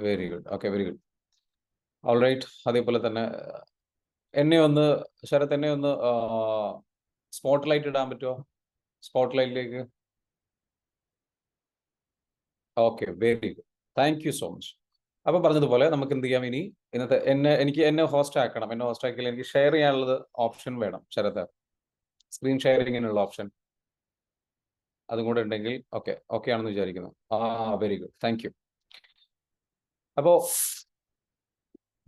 Very good. Okay, very good. All right. അതേപോലെ തന്നെ ശരത് എന്നെ ഒന്ന് സ്പോട്ട് ലൈറ്റ് ഇടാൻ പറ്റുമോ? സ്പോട്ട് ലൈറ്റിലേക്ക്. Okay, very good. Thank you so much. അപ്പൊ പറഞ്ഞതുപോലെ നമുക്ക് എന്ത് ചെയ്യാം, ഇനി ഇന്നത്തെ എന്നെ ഹോസ്റ്റ് ആക്കണം. എന്നെ ഹോസ്റ്റ് ആക്കിയാൽ എനിക്ക് ഷെയർ ചെയ്യാനുള്ളത് ഓപ്ഷൻ വേണം ശരത്. സ്ക്രീൻ ഷെയറിങ്ങിനുള്ള ഓപ്ഷൻ അതും കൂടെ ഉണ്ടെങ്കിൽ ഓക്കെ ആണെന്ന് വിചാരിക്കുന്നു. Very good, thank you. അപ്പോ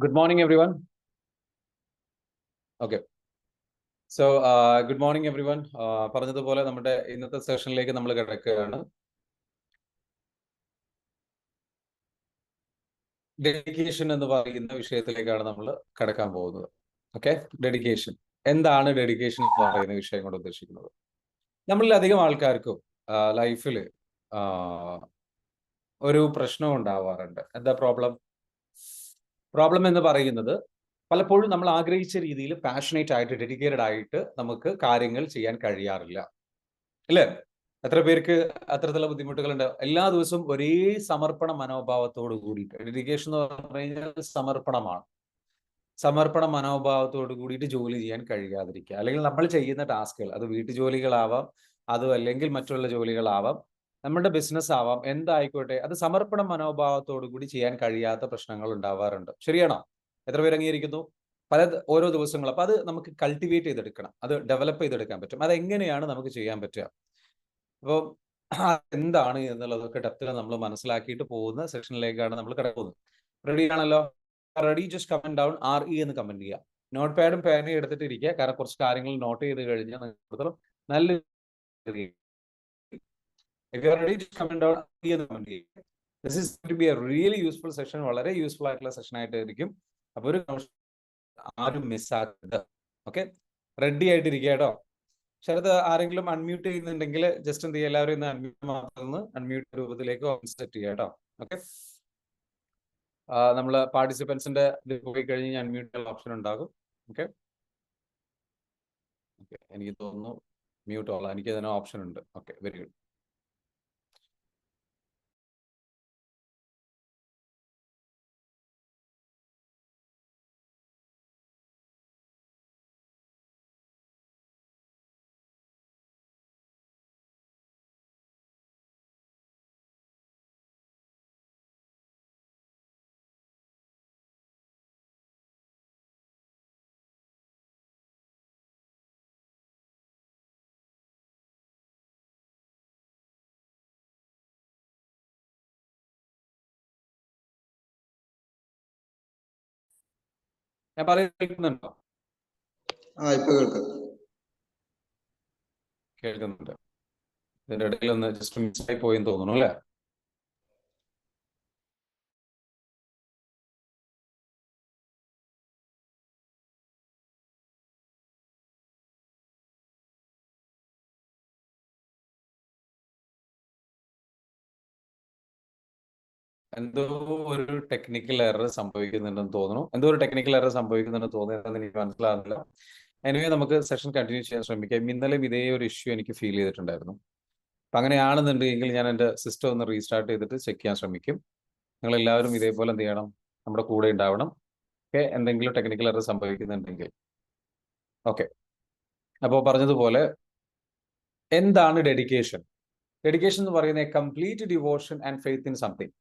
good morning every one. Okay, so good morning every one. പറഞ്ഞതുപോലെ നമ്മുടെ ഇന്നത്തെ സെഷനിലേക്ക് നമ്മൾ കിടക്കുകയാണ്. ഡെഡിക്കേഷൻ എന്ന് പറയുന്ന വിഷയത്തിലേക്കാണ് നമ്മൾ കടക്കാൻ പോകുന്നത്. Okay, dedication. എന്താണ് ഡെഡിക്കേഷൻ എന്ന് പറയുന്ന വിഷയം കൊണ്ട് ഉദ്ദേശിക്കുന്നത്? നമ്മളിൽ അധികം ആൾക്കാർക്കും ലൈഫിൽ ഒരു പ്രശ്നം ഉണ്ടാവാറുണ്ട്. എന്താ പ്രോബ്ലം? പ്രോബ്ലം എന്ന് പറയുന്നത് പലപ്പോഴും നമ്മൾ ആഗ്രഹിച്ച രീതിയിൽ പാഷനേറ്റ് ആയിട്ട്, ഡെഡിക്കേറ്റഡ് ആയിട്ട് നമുക്ക് കാര്യങ്ങൾ ചെയ്യാൻ കഴിയാറില്ല, അല്ലേ? എത്ര പേർക്ക് അത്തരത്തിലുള്ള ബുദ്ധിമുട്ടുകളുണ്ട്? എല്ലാ ദിവസവും ഒരേ സമർപ്പണ മനോഭാവത്തോട് കൂടിയിട്ട്, ഡെഡിക്കേഷൻ എന്ന് പറഞ്ഞു കഴിഞ്ഞാൽ സമർപ്പണമാണ്. സമർപ്പണ മനോഭാവത്തോട് കൂടിയിട്ട് ജോലി ചെയ്യാൻ കഴിയാതിരിക്കുക, അല്ലെങ്കിൽ നമ്മൾ ചെയ്യുന്ന ടാസ്കുകൾ, അത് വീട്ടുജോലികളാവാം, അതും അല്ലെങ്കിൽ മറ്റുള്ള ജോലികളാവാം, നമ്മുടെ ബിസിനസ് ആവാം, എന്തായിക്കോട്ടെ, അത് സമർപ്പണ മനോഭാവത്തോടു കൂടി ചെയ്യാൻ കഴിയാത്ത പ്രശ്നങ്ങൾ ഉണ്ടാവാറുണ്ട്. ശരിയാണോ? എത്ര പേര് അംഗീകരിക്കുന്നു? ഓരോ ദിവസങ്ങളും. അപ്പൊ അത് നമുക്ക് കൾട്ടിവേറ്റ് ചെയ്തെടുക്കണം, അത് ഡെവലപ്പ് ചെയ്തെടുക്കാൻ പറ്റും. അതെങ്ങനെയാണ് നമുക്ക് ചെയ്യാൻ പറ്റുക? അപ്പോൾ എന്താണ് എന്നുള്ളതൊക്കെ ഡെപ്തിൽ നമ്മൾ മനസ്സിലാക്കിയിട്ട് പോകുന്ന സെക്ഷനിലേക്കാണ് നമ്മൾ കിടക്കുന്നത്. റെഡി ആണല്ലോ? Ready? Just comment down RE എന്ന് കമന്റ് ചെയ്യുക. നോട്ട് പാഡും പേനയും എടുത്തിട്ട് ഇരിക്കുക, കാരണം കുറച്ച് കാര്യങ്ങൾ നോട്ട് ചെയ്ത് കഴിഞ്ഞാൽ നല്ല This is going to be a really useful session. വളരെ യൂസ്ഫുൾ ആയിട്ടുള്ള സെഷൻ ആയിട്ടായിരിക്കും. അപ്പൊ ഒരു ആരും മിസ്സാക്കരുത്. ഓക്കെ, റെഡി ആയിട്ടിരിക്കുക കേട്ടോ. ശരത്, ആരെങ്കിലും അൺമ്യൂട്ട് ചെയ്യുന്നുണ്ടെങ്കിൽ ജസ്റ്റ് എന്ത് ചെയ്യുക, എല്ലാവരും ഇന്ന് അൺമ്യൂട്ട് രൂപത്തിലേക്ക് സെറ്റ് ചെയ്യുക കേട്ടോ. ഓക്കെ, നമ്മൾ പാർട്ടിസിപ്പൻസിന്റെ പോയി കഴിഞ്ഞ് അൺമ്യൂട്ട് ഓപ്ഷൻ ഉണ്ടാകും. ഓക്കെ, എനിക്ക് തോന്നുന്നു മ്യൂട്ട് ഓൾ, എനിക്ക് അതിന് ഓപ്ഷൻ ഉണ്ട്. Okay, very good. ഞാൻ പറയുന്നുണ്ടോ? കേൾക്കുന്നുണ്ട്. ഇതിന്റെ ഇടയിൽ ഒന്ന് ജസ്റ്റ് മിസ്സായി പോയെന്ന് തോന്നുന്നു, അല്ലേ? എന്തോ ഒരു ടെക്നിക്കൽ എറർ സംഭവിക്കുന്നുണ്ടെന്ന് തോന്നുന്നു. തോന്നുന്നതെന്ന് എനിക്ക് മനസ്സിലാകുന്നില്ല. എനിവേ, നമുക്ക് സെഷൻ കണ്ടിന്യൂ ചെയ്യാൻ ശ്രമിക്കാം. ഇന്നലെയും ഇതേ ഒരു ഇഷ്യൂ എനിക്ക് ഫീൽ ചെയ്തിട്ടുണ്ടായിരുന്നു. അപ്പം അങ്ങനെയാണെന്നുണ്ടെങ്കിൽ ഞാൻ എൻ്റെ സിസ്റ്റം ഒന്ന് റീസ്റ്റാർട്ട് ചെയ്തിട്ട് ചെക്ക് ചെയ്യാൻ ശ്രമിക്കും. നിങ്ങൾ എല്ലാവരും ഇതേപോലെ എന്ത് ചെയ്യണം, നമ്മുടെ കൂടെ ഉണ്ടാവണം. ഓക്കെ, എന്തെങ്കിലും ടെക്നിക്കൽ എറർ സംഭവിക്കുന്നുണ്ടെങ്കിൽ. ഓക്കെ, അപ്പോൾ പറഞ്ഞതുപോലെ എന്താണ് ഡെഡിക്കേഷൻ? ഡെഡിക്കേഷൻ എന്ന് പറയുന്നത് complete devotion and faith in something.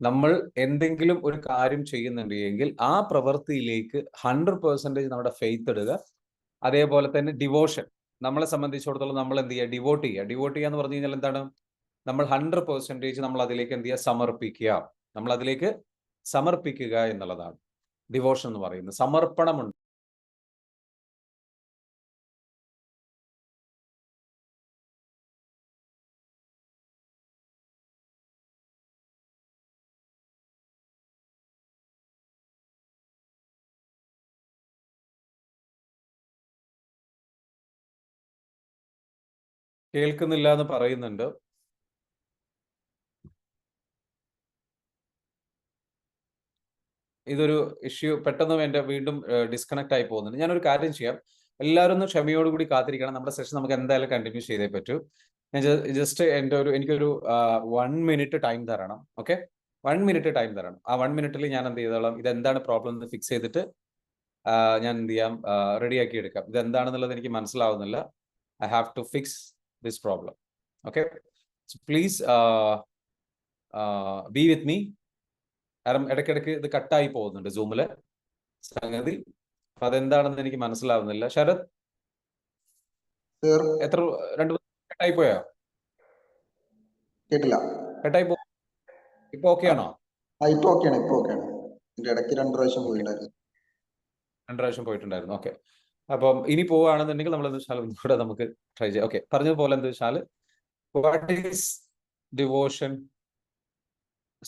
നമ്മൾ എന്തെങ്കിലും ഒരു കാര്യം ചെയ്യുന്നുണ്ടെങ്കിൽ ആ പ്രവൃത്തിയിലേക്ക് 100% നമ്മുടെ ഫെയ്ത്ത് ഇടുക. അതേപോലെ തന്നെ ഡിവോഷൻ, നമ്മളെ സംബന്ധിച്ചിടത്തോളം നമ്മൾ എന്ത് ചെയ്യുക, ഡിവോട്ട് ചെയ്യുക എന്ന് പറഞ്ഞു കഴിഞ്ഞാൽ എന്താണ്? നമ്മൾ 100% നമ്മൾ അതിലേക്ക് എന്ത് ചെയ്യുക, നമ്മൾ അതിലേക്ക് സമർപ്പിക്കുക എന്നുള്ളതാണ് ഡിവോഷൻ എന്ന് പറയുന്നത്. സമർപ്പണമുണ്ട്. കേൾക്കുന്നില്ല എന്ന് പറയുന്നുണ്ട്. ഇതൊരു ഇഷ്യൂ, പെട്ടെന്ന് എൻ്റെ വീണ്ടും ഡിസ്കണക്ട് ആയി പോകുന്നുണ്ട്. ഞാനൊരു കാര്യം ചെയ്യാം, എല്ലാവരും ഒന്ന് ക്ഷമയോടുകൂടി കാത്തിരിക്കണം. നമ്മുടെ സെഷൻ നമുക്ക് എന്തായാലും കണ്ടിന്യൂ ചെയ്തേ പറ്റൂ. ഞാൻ ജസ്റ്റ് എനിക്കൊരു 1 മിനിറ്റ് ടൈം തരണം. ഓക്കെ, 1 മിനിറ്റ് ടൈം തരണം. ആ 1 മിനിറ്റിൽ ഞാൻ എന്ത് ചെയ്തോളാം, ഇതെന്താണ് പ്രോബ്ലം എന്ന് ഫിക്സ് ചെയ്തിട്ട് ഞാൻ എന്ത് ചെയ്യാം, റെഡിയാക്കി എടുക്കാം. ഇതെന്താണെന്നുള്ളത് എനിക്ക് മനസ്സിലാവുന്നില്ല. I have to fix this problem. Okay, please be with me. കാരണം ഇടയ്ക്കിടയ്ക്ക് ഇത് കട്ടായി പോകുന്നുണ്ട് സൂമില് സംഗതി. അപ്പൊ അതെന്താണെന്ന് എനിക്ക് മനസ്സിലാവുന്നില്ല. ശരത്, എത്ര 2 കട്ടായി പോയോ? കേട്ടില്ല. കട്ടായി പോ. ഇപ്പൊ ഓക്കെ ആണോ? ഇപ്പൊ ഓക്കെയാണ്. ഇടയ്ക്ക് 2 പ്രാവശ്യം പോയിട്ടുണ്ടായിരുന്നു. 2 പ്രാവശ്യം പോയിട്ടുണ്ടായിരുന്നു. ഓക്കെ, അപ്പം ഇനി പോവുകയാണെന്നുണ്ടെങ്കിൽ നമ്മൾ എന്ത് വെച്ചാൽ ഒന്നുകൂടെ നമുക്ക് ട്രൈ ചെയ്യാം. ഓക്കെ, പറഞ്ഞതുപോലെ എന്ത് വെച്ചാൽ what is devotion,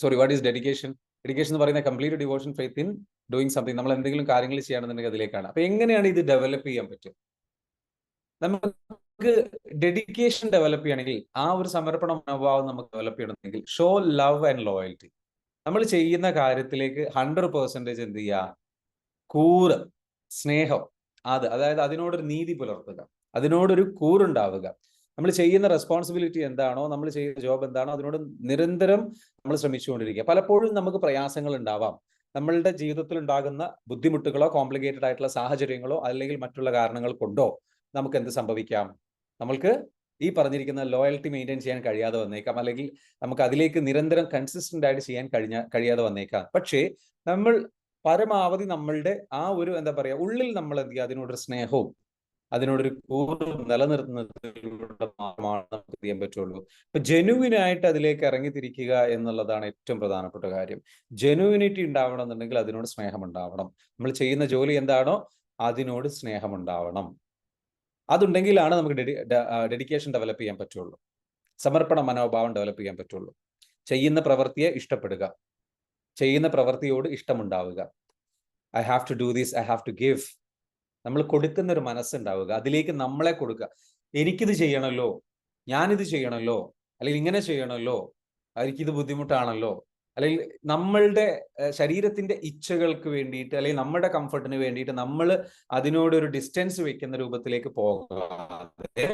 sorry what is dedication. Dedication എന്ന് പറയുന്ന complete devotion, faith in doing something. നമ്മൾ എന്തെങ്കിലും കാര്യങ്ങൾ ചെയ്യണമെന്നുണ്ടെങ്കിൽ അതിലേക്കാണ്. അപ്പൊ എങ്ങനെയാണ് ഇത് ഡെവലപ്പ് ചെയ്യാൻ പറ്റും? നമുക്ക് ഡെഡിക്കേഷൻ ഡെവലപ്പ് ചെയ്യണമെങ്കിൽ, ആ ഒരു സമർപ്പണ മനോഭാവം നമുക്ക് ഡെവലപ്പ് ചെയ്യണമെങ്കിൽ, ഷോ ലവ് ആൻഡ് ലോയൽറ്റി. നമ്മൾ ചെയ്യുന്ന കാര്യത്തിലേക്ക് 100% എന്ത് ചെയ്യുക, കൂറ്, സ്നേഹം, അതായത് അതിനോടൊരു നീതി പുലർത്തുക, അതിനോടൊരു കൂറുണ്ടാവുക. നമ്മൾ ചെയ്യുന്ന റെസ്പോൺസിബിലിറ്റി എന്താണോ, നമ്മൾ ചെയ്യുന്ന ജോബ് എന്താണോ, അതിനോട് നിരന്തരം നമ്മൾ ശ്രമിച്ചുകൊണ്ടിരിക്കുക. പലപ്പോഴും നമുക്ക് പ്രയാസങ്ങൾ ഉണ്ടാവാം. നമ്മളുടെ ജീവിതത്തിൽ ഉണ്ടാകുന്ന ബുദ്ധിമുട്ടുകളോ കോംപ്ലിക്കേറ്റഡ് ആയിട്ടുള്ള സാഹചര്യങ്ങളോ അല്ലെങ്കിൽ മറ്റുള്ള കാരണങ്ങൾ കൊണ്ടോ നമുക്ക് എന്ത് സംഭവിക്കാം, നമ്മൾക്ക് ഈ പറഞ്ഞിരിക്കുന്ന ലോയൽറ്റി മെയിൻറ്റെയിൻ ചെയ്യാൻ കഴിയാതെ വന്നേക്കാം, അല്ലെങ്കിൽ നമുക്ക് അതിലേക്ക് നിരന്തരം കൺസിസ്റ്റന്റ് ആയിട്ട് ചെയ്യാൻ കഴിയാതെ വന്നേക്കാം. പക്ഷേ നമ്മൾ പരമാവധി നമ്മളുടെ ആ ഒരു എന്താ പറയുക, ഉള്ളിൽ നമ്മൾ എന്ത് ചെയ്യുക, അതിനോടൊരു സ്നേഹവും അതിനോടൊരു കൂറും നിലനിർത്തുന്നതിലൂടെ മാത്രമാണ് നമുക്ക് ചെയ്യാൻ പറ്റുള്ളൂ. ഇപ്പൊ ജെനുവിനായിട്ട് അതിലേക്ക് ഇറങ്ങിത്തിരിക്കുക എന്നുള്ളതാണ് ഏറ്റവും പ്രധാനപ്പെട്ട കാര്യം. ജെനുവിനിറ്റി ഉണ്ടാവണം എന്നുണ്ടെങ്കിൽ അതിനോട് സ്നേഹം ഉണ്ടാവണം. നമ്മൾ ചെയ്യുന്ന ജോലി എന്താണോ അതിനോട് സ്നേഹം ഉണ്ടാവണം. അതുണ്ടെങ്കിലാണ് നമുക്ക് ഡെഡിക്കേഷൻ ഡെവലപ്പ് ചെയ്യാൻ പറ്റുള്ളൂ, സമർപ്പണ മനോഭാവം ഡെവലപ്പ് ചെയ്യാൻ പറ്റുള്ളൂ. ചെയ്യുന്ന പ്രവൃത്തിയെ ഇഷ്ടപ്പെടുക, ചെയ്യുന്ന പ്രവൃത്തിയോട് ഇഷ്ടമുണ്ടാവുക. I have to do this, I have to give. നമ്മൾ കൊടുക്കുന്ന ഒരു മനസ്സുണ്ടാവുക, അതിലേക്ക് നമ്മളെ കൊടുക്കുക. എനിക്കിത് ചെയ്യണമല്ലോ, ഞാനിത് ചെയ്യണമല്ലോ, അല്ലെങ്കിൽ ഇങ്ങനെ ചെയ്യണമല്ലോ, എനിക്കിത് ബുദ്ധിമുട്ടാണല്ലോ, അല്ലെങ്കിൽ നമ്മളുടെ ശരീരത്തിന്റെ ഇച്ഛകൾക്ക് വേണ്ടിയിട്ട് അല്ലെങ്കിൽ നമ്മുടെ കംഫർട്ടിന് വേണ്ടിയിട്ട് നമ്മൾ അതിനോടൊരു ഡിസ്റ്റൻസ് വെക്കുന്ന രൂപത്തിലേക്ക് പോകാതെ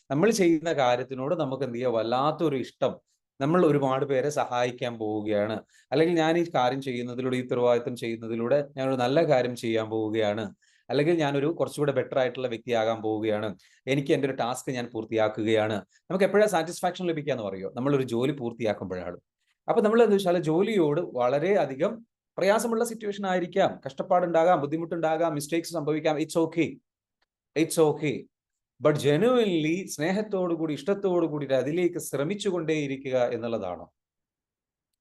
നമ്മൾ ചെയ്യുന്ന കാര്യത്തിനോട് നമുക്ക് എന്ത് ചെയ്യുക, വല്ലാത്തൊരു ഇഷ്ടം. നമ്മൾ ഒരുപാട് പേരെ സഹായിക്കാൻ പോവുകയാണ്, അല്ലെങ്കിൽ ഞാൻ ഈ കാര്യം ചെയ്യുന്നതിലൂടെ, ഈ ഉത്തരവാദിത്തം ചെയ്യുന്നതിലൂടെ ഞാനൊരു നല്ല കാര്യം ചെയ്യാൻ പോവുകയാണ്, അല്ലെങ്കിൽ ഞാനൊരു കുറച്ചുകൂടെ ബെറ്റർ ആയിട്ടുള്ള വ്യക്തിയാകാൻ പോവുകയാണ്, എനിക്ക് എൻ്റെ ഒരു ടാസ്ക് ഞാൻ പൂർത്തിയാക്കുകയാണ്. നമുക്ക് എപ്പോഴാണ് സാറ്റിസ്ഫാക്ഷൻ ലഭിക്കാന്ന് പറയുമോ? നമ്മളൊരു ജോലി പൂർത്തിയാക്കുമ്പോഴാണ്. അപ്പൊ നമ്മൾ എന്താ വെച്ചാൽ ജോലിയോട് വളരെ അധികം പ്രയാസമുള്ള സിറ്റുവേഷൻ ആയിരിക്കാം, കഷ്ടപ്പാടുണ്ടാകാം, ബുദ്ധിമുട്ടുണ്ടാകാം, മിസ്റ്റേക്സ് സംഭവിക്കാം. It's okay. ബട്ട് ജെനുവൻലി സ്നേഹത്തോടുകൂടി ഇഷ്ടത്തോടുകൂടി അതിലേക്ക് ശ്രമിച്ചുകൊണ്ടേയിരിക്കുക എന്നുള്ളതാണ്.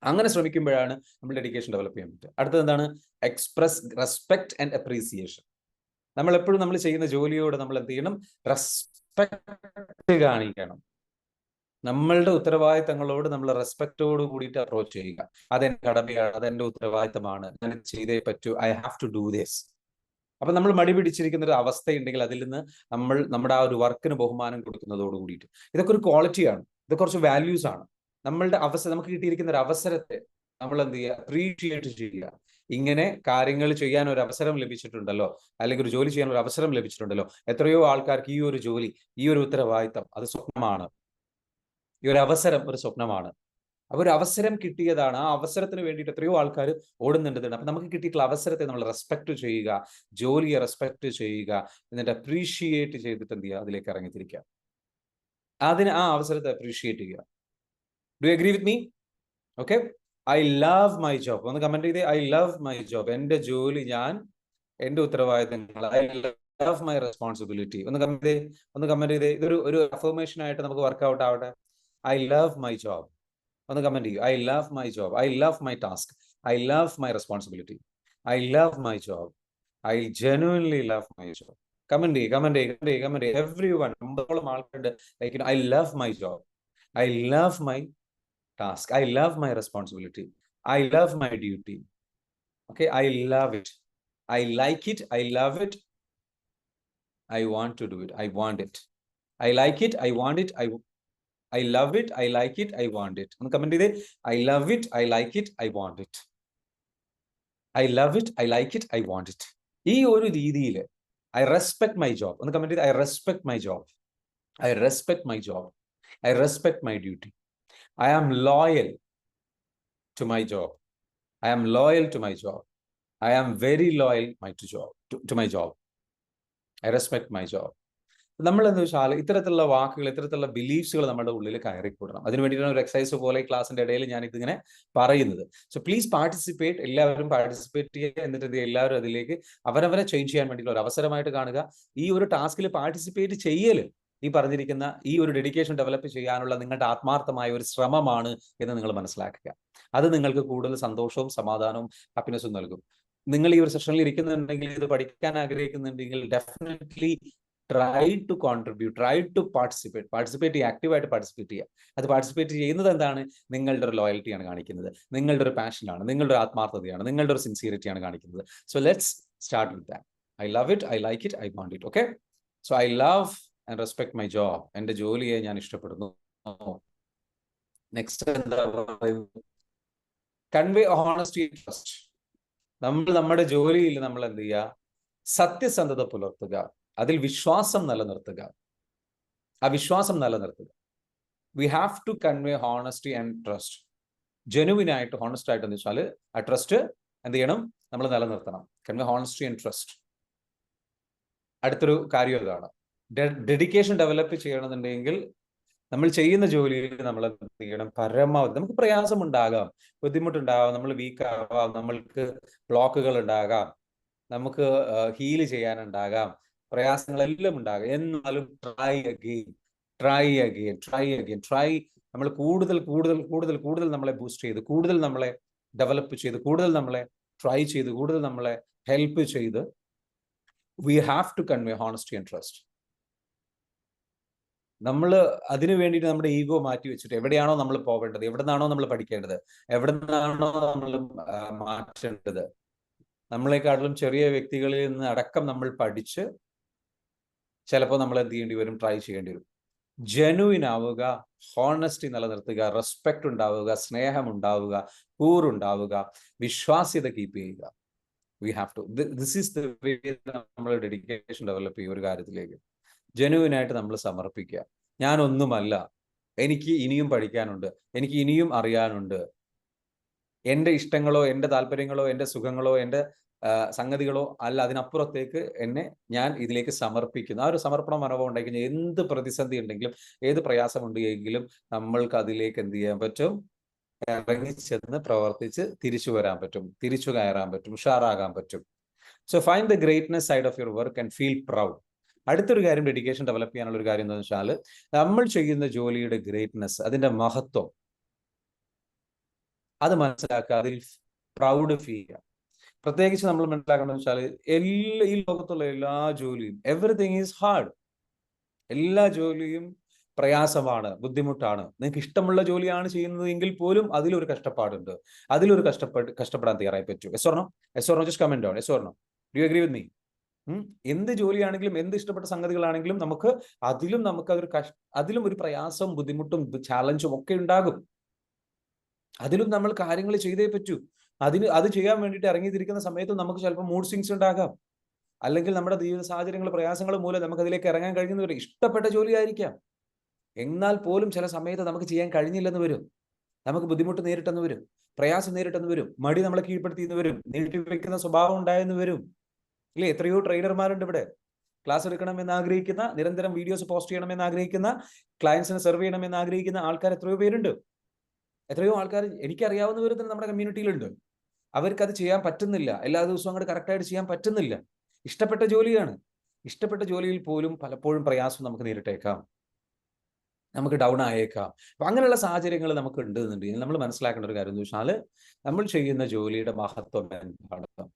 അങ്ങനെ ശ്രമിക്കുമ്പോഴാണ് നമ്മൾ ഡെഡിക്കേഷൻ ഡെവലപ്പ് ചെയ്യാൻ പറ്റുക. അടുത്തത് എന്താണ്? Express respect and appreciation. നമ്മൾ എപ്പോഴും നമ്മൾ ചെയ്യുന്ന ജോലിയോട് നമ്മൾ എന്ത് ചെയ്യണം? റെസ്പെക്ട് കാണിക്കണം. നമ്മളുടെ ഉത്തരവാദിത്തങ്ങളോട് നമ്മൾ റെസ്പെക്റ്റോട് കൂടിയിട്ട് അപ്രോച്ച് ചെയ്യുക. അതെന്റെ കടമയാണ്, അതെന്റെ ഉത്തരവാദിത്തമാണ്, ഞാൻ ചെയ്തേ പറ്റൂ, I have to do this. അപ്പൊ നമ്മൾ മടി പിടിച്ചിരിക്കുന്ന ഒരു അവസ്ഥയുണ്ടെങ്കിൽ അതിൽ നിന്ന് നമ്മൾ നമ്മുടെ ആ ഒരു വർക്കിന് ബഹുമാനം കൊടുക്കുന്നതോട് കൂടിയിട്ട്, ഇതൊക്കെ ഒരു ക്വാളിറ്റിയാണ്, ഇത് കുറച്ച് വാല്യൂസ് ആണ്. നമ്മളുടെ നമുക്ക് കിട്ടിയിരിക്കുന്ന ഒരു അവസരത്തെ നമ്മൾ എന്ത് ചെയ്യുക? അപ്രീഷിയേറ്റ് ചെയ്യുക. ഇങ്ങനെ കാര്യങ്ങൾ ചെയ്യാൻ ഒരു അവസരം ലഭിച്ചിട്ടുണ്ടല്ലോ, അല്ലെങ്കിൽ ഒരു ജോലി ചെയ്യാൻ ഒരു അവസരം ലഭിച്ചിട്ടുണ്ടല്ലോ. എത്രയോ ആൾക്കാർക്ക് ഈ ഒരു ജോലി, ഈ ഒരു ഉത്തരവാദിത്തം അത് സ്വപ്നമാണ്, ഈ ഒരു അവസരം ഒരു സ്വപ്നമാണ്. അപ്പൊ ഒരു അവസരം കിട്ടിയതാണ്, ആ അവസരത്തിന് വേണ്ടിയിട്ട് എത്രയോ ആൾക്കാർ ഓടുന്നുണ്ട്. അപ്പൊ നമുക്ക് കിട്ടിയിട്ടുള്ള അവസരത്തെ നമ്മൾ റെസ്പെക്ട് ചെയ്യുക, ജോലിയെ റെസ്പെക്ട് ചെയ്യുക, എന്നിട്ട് അപ്രീഷിയേറ്റ് ചെയ്തിട്ട് എന്ത് ചെയ്യുക? അതിലേക്ക് ഇറങ്ങിത്തിരിക്കുക, ആ അവസരത്തെ അപ്രീഷിയേറ്റ് ചെയ്യുക. Do agri with me? Okay, I love my job. ഒന്ന് കമന്റ് ചെയ്തേ, ഐ ലവ് മൈ ജോബ്. എന്റെ ജോലി, എന്റെ ഉത്തരവാദിത്തങ്ങൾ, ഐ ലവ് മൈ റെസ്പോൺസിബിലിറ്റി. ഒന്ന് കമന്റ് ചെയ്തേ. ഇതൊരു അഫർമേഷൻ ആയിട്ട് നമുക്ക് വർക്ക്ഔട്ട് ആവട്ടെ. I love my job. ഒന്ന് കമന്റ് ചെയ്യൂ. I love my job, I love my task, I love my responsibility, I love my job, I genuinely love my job. Comment ചെയ്യ്. Every one, 50ഓളം ആൾക്കാരുണ്ട്. Like I love my job, I love my task, I love my responsibility, I love my duty. Okay, I love it, I like it, I love it, I want to do it, I want it, I like it, I want it, I love it, I like it, I want it. ഒന്ന് comment ചെയ്തേ. I love it, I like it, I want it, I love it, I like it, I want it. ഈ ഒരു രീതിയിൽ I respect my job. ഒന്ന് comment ചെയ്തേ. I respect my job, I respect my job, I respect my duty, I am loyal, to my job. I am loyal to my job. I am very loyal to my job. I respect my job. നമ്മൾ എന്താ വെച്ചാൽ ഇത്തരത്തിലുള്ള വാക്കുകൾ, ഇത്തരത്തിലുള്ള ബിലീഫ്സുകൾ നമ്മുടെ ഉള്ളിൽ കയറിക്കൂടണം. അതിന് വേണ്ടിയിട്ടാണ് ഒരു എക്സസൈസ് പോലെ ക്ലാസിന്റെ ഇടയിൽ ഞാൻ ഇതിങ്ങനെ പറയുന്നത്. സോ പ്ലീസ് പാർട്ടിസിപ്പേറ്റ്, എല്ലാവരും പാർട്ടിസിപ്പേറ്റ് ചെയ്യുക. എന്നിട്ട് എല്ലാവരും അതിലേക്ക് അവരവരെ ചേഞ്ച് ചെയ്യാൻ വേണ്ടിയിട്ടുള്ള ഒരു അവസരമായിട്ട് കാണുക. ഈ ഒരു ടാസ്കിൽ പാർട്ടിസിപ്പേറ്റ് ചെയ്യൽ ഈ പറഞ്ഞിരിക്കുന്ന ഈ ഒരു ഡെഡിക്കേഷൻ ഡെവലപ്പ് ചെയ്യാനുള്ള നിങ്ങളുടെ ആത്മാർത്ഥമായ ഒരു ശ്രമമാണ് എന്ന് നിങ്ങൾ മനസ്സിലാക്കുക. അത് നിങ്ങൾക്ക് കൂടുതൽ സന്തോഷവും സമാധാനവും ഹാപ്പിനെസ്സും നൽകും. നിങ്ങൾ ഈ ഒരു സെഷനിൽ ഇരിക്കുന്നുണ്ടെങ്കിൽ, ഇത് പഠിക്കാൻ ആഗ്രഹിക്കുന്നുണ്ടെങ്കിൽ, definitely try to contribute, try to participate ചെയ്യുക, ആക്റ്റീവായിട്ട് പാർട്ടിസിപ്പേറ്റ് ചെയ്യുക. അത് പാർട്ടിസിപ്പേറ്റ് ചെയ്യുന്നത് എന്താണ്? നിങ്ങളുടെ ഒരു ലോയൽറ്റിയാണ് കാണിക്കുന്നത്, നിങ്ങളുടെ ഒരു പാഷനാണ്, നിങ്ങളുടെ ഒരു ആത്മാർത്ഥതയാണ്, നിങ്ങളുടെ ഒരു സിൻസിയറിറ്റിയാണ് കാണിക്കുന്നത്. So let's start with that. I love it, I like it, I want it. Okay, so I love and respect my job. എൻ്റെ ജോലിയെ ഞാൻ ഇഷ്ടപ്പെടുന്നു. നെക്സ്റ്റ് എന്താ പറയുന്നത്? Convey honesty and trust. നമ്മൾ നമ്മുടെ ജോലിയിൽ നമ്മൾ എന്ത് ചെയ്യുക? സത്യസന്ധത പുലർത്തുക, അതിൽ വിശ്വാസം നിലനിർത്തുക. ആ വിശ്വാസം നിലനിർത്തുക. We have to convey honesty and trust. Genuine ആയിട്ട്, ഹോണസ്റ്റ് ആയിട്ട് എന്ന് വെച്ചാൽ ആ ട്രസ്റ്റ് എന്ത് ചെയ്യണം? നമ്മൾ നിലനിർത്തണം. Convey honesty and trust. അടുത്തൊരു കാര്യം ഇതാണ്, ഡെഡിക്കേഷൻ ഡെവലപ്പ് ചെയ്യണമെന്നുണ്ടെങ്കിൽ നമ്മൾ ചെയ്യുന്ന ജോലിയിൽ നമ്മൾ എന്ത് ചെയ്യണം? പരമാവധി. നമുക്ക് പ്രയാസം ഉണ്ടാകാം, ബുദ്ധിമുട്ടുണ്ടാകാം, നമ്മൾ വീക്ക് ആവാം, നമ്മൾക്ക് ബ്ലോക്കുകൾ ഉണ്ടാകാം, നമുക്ക് ഹീൽ ചെയ്യാനുണ്ടാകാം, പ്രയാസങ്ങളെല്ലാം ഉണ്ടാകാം. എന്നാലും ട്രൈ അഗെയിൻ. നമ്മൾ കൂടുതൽ നമ്മളെ ബൂസ്റ്റ് ചെയ്ത്, കൂടുതൽ നമ്മളെ ഡെവലപ്പ് ചെയ്ത്, കൂടുതൽ നമ്മളെ ട്രൈ ചെയ്ത്, കൂടുതൽ നമ്മളെ ഹെൽപ്പ് ചെയ്ത്, we have to convey honesty and trust. നമ്മൾ അതിനു വേണ്ടിയിട്ട് നമ്മുടെ ഈഗോ മാറ്റി വെച്ചിട്ട് എവിടെയാണോ നമ്മൾ പോകേണ്ടത്, എവിടെ നിന്നാണോ നമ്മൾ പഠിക്കേണ്ടത്, എവിടെ നിന്നാണോ നമ്മൾ മാറ്റേണ്ടത്, നമ്മളെക്കാട്ടിലും ചെറിയ വ്യക്തികളിൽ നിന്ന് അടക്കം നമ്മൾ പഠിച്ച് ചിലപ്പോൾ നമ്മൾ എന്ത് ചെയ്യേണ്ടി വരും? ട്രൈ ചെയ്യേണ്ടി വരും. ജെനുവിൻ ആവുക, ഹോണസ്റ്റി നിലനിർത്തുക, റെസ്പെക്ട് ഉണ്ടാവുക, സ്നേഹം ഉണ്ടാവുക, കൂറുണ്ടാവുക, വിശ്വാസ്യത കീപ്പ് ചെയ്യുക. We have to, this is the way നമ്മൾ ഡെഡിക്കേഷൻ ഡെവലപ്പ് ചെയ്യുക. ഒരു കാര്യത്തിലേക്ക് ജെനുവിനായിട്ട് നമ്മൾ സമർപ്പിക്കുക. ഞാനൊന്നുമല്ല, എനിക്ക് ഇനിയും പഠിക്കാനുണ്ട്, എനിക്ക് ഇനിയും അറിയാനുണ്ട്, എൻ്റെ ഇഷ്ടങ്ങളോ എൻ്റെ താല്പര്യങ്ങളോ എൻ്റെ സുഖങ്ങളോ എൻ്റെ സംഗതികളോ അല്ല, അതിനപ്പുറത്തേക്ക് ഞാൻ ഇതിലേക്ക് സമർപ്പിക്കുന്നു. ആ ഒരു സമർപ്പണ മനോഭാവം ഉണ്ടായിക്കഴിഞ്ഞാൽ എന്ത് പ്രതിസന്ധി ഉണ്ടെങ്കിലും, ഏത് പ്രയാസമുണ്ട് എങ്കിലും നമ്മൾക്ക് അതിലേക്ക് എന്ത് ചെയ്യാൻ പറ്റും? ഇറങ്ങിച്ചെന്ന് പ്രവർത്തിച്ച് തിരിച്ചു വരാൻ പറ്റും, തിരിച്ചു കയറാൻ പറ്റും, ഉഷാറാകാൻ പറ്റും. So find the greatness side of your work and feel proud. അടുത്തൊരു കാര്യം, ഡെഡിക്കേഷൻ ഡെവലപ്പ് ചെയ്യാനുള്ള ഒരു കാര്യം എന്താണെന്ന് വെച്ചാൽ, നമ്മൾ ചെയ്യുന്ന ജോലിയുടെ ഗ്രേറ്റ്നെസ്, അതിന്റെ മഹത്വം അത് മനസ്സിലാക്കുക, അതിൽ പ്രൗഡ് ഫീൽ ചെയ്യുക. പ്രത്യേകിച്ച് നമ്മൾ മനസ്സിലാക്കേണ്ടതെന്ന് വെച്ചാൽ, ഈ ലോകത്തുള്ള എല്ലാ ജോലിയും, എവറിത്തിങ് ഈസ് ഹാർഡ്. എല്ലാ ജോലിയും പ്രയാസമാണ്, ബുദ്ധിമുട്ടാണ്. നിങ്ങൾക്ക് ഇഷ്ടമുള്ള ജോലിയാണ് ചെയ്യുന്നത് എങ്കിൽ പോലും അതിലൊരു കഷ്ടപ്പാടുണ്ട്. അതിലൊരു കഷ്ടപ്പെടാൻ തയ്യാറായി പറ്റൂ. Yes or no? Yes or no? Just comment down. Yes or no? Do you agree with me? എന്ത് ജോലിയാണെങ്കിലും, എന്ത് ഇഷ്ടപ്പെട്ട സംഗതികളാണെങ്കിലും അതിലും ഒരു പ്രയാസവും ബുദ്ധിമുട്ടും ചാലഞ്ചും ഒക്കെ ഉണ്ടാകും. അതിലും നമ്മൾ കാര്യങ്ങൾ ചെയ്തേ പറ്റൂ. അത് ചെയ്യാൻ വേണ്ടിയിട്ട് ഇറങ്ങിത്തിരിക്കുന്ന സമയത്ത് നമുക്ക് ചിലപ്പോൾ മൂഡ് സ്വിങ്സ് ഉണ്ടാകാം, അല്ലെങ്കിൽ നമ്മുടെ ജീവിത സാഹചര്യങ്ങൾ, പ്രയാസങ്ങൾ മൂലം നമുക്ക് അതിലേക്ക് ഇറങ്ങാൻ കഴിയുന്നവർ ഇഷ്ടപ്പെട്ട ജോലിയായിരിക്കാം. എന്നാൽ പോലും ചില സമയത്ത് നമുക്ക് ചെയ്യാൻ കഴിഞ്ഞില്ലെന്ന് വരും, നമുക്ക് ബുദ്ധിമുട്ട് നേരിട്ടെന്ന് വരും, പ്രയാസം നേരിട്ടെന്ന് വരും, മടി നമ്മളെ കീഴ്പ്പെടുത്തിയെന്ന് വരും, നീട്ടിവെക്കുന്ന സ്വഭാവം ഉണ്ടായെന്ന് വരും. ഇല്ലേ? എത്രയോ ട്രെയിനർമാരുണ്ട് ഇവിടെ. ക്ലാസ് എടുക്കണമെന്ന് ആഗ്രഹിക്കുന്ന, നിരന്തരം വീഡിയോസ് പോസ്റ്റ് ചെയ്യണമെന്ന് ആഗ്രഹിക്കുന്ന, ക്ലയൻസിനെ സെർവ് ചെയ്യണമെന്ന് ആഗ്രഹിക്കുന്ന ആൾക്കാർ എത്രയോ പേരുണ്ട്. എത്രയോ ആൾക്കാർ എനിക്കറിയാവുന്നവർ തന്നെ നമ്മുടെ കമ്മ്യൂണിറ്റിയിലുണ്ട്. അവർക്കത് ചെയ്യാൻ പറ്റുന്നില്ല, എല്ലാ ദിവസവും അങ്ങോട്ട് കറക്റ്റായിട്ട് ചെയ്യാൻ പറ്റുന്നില്ല. ഇഷ്ടപ്പെട്ട ജോലിയാണ്. ഇഷ്ടപ്പെട്ട ജോലിയിൽ പോലും പലപ്പോഴും പ്രയാസം നമുക്ക് നേരിട്ടേക്കാം, നമുക്ക് ഡൗൺ ആയേക്കാം. അപ്പൊ അങ്ങനെയുള്ള സാഹചര്യങ്ങൾ നമുക്ക് ഉണ്ട് എന്നുണ്ടെങ്കിൽ നമ്മൾ മനസ്സിലാക്കേണ്ട ഒരു കാര്യം എന്ന് വെച്ചാൽ, നമ്മൾ ചെയ്യുന്ന ജോലിയുടെ മഹത്വം എന്താണ്,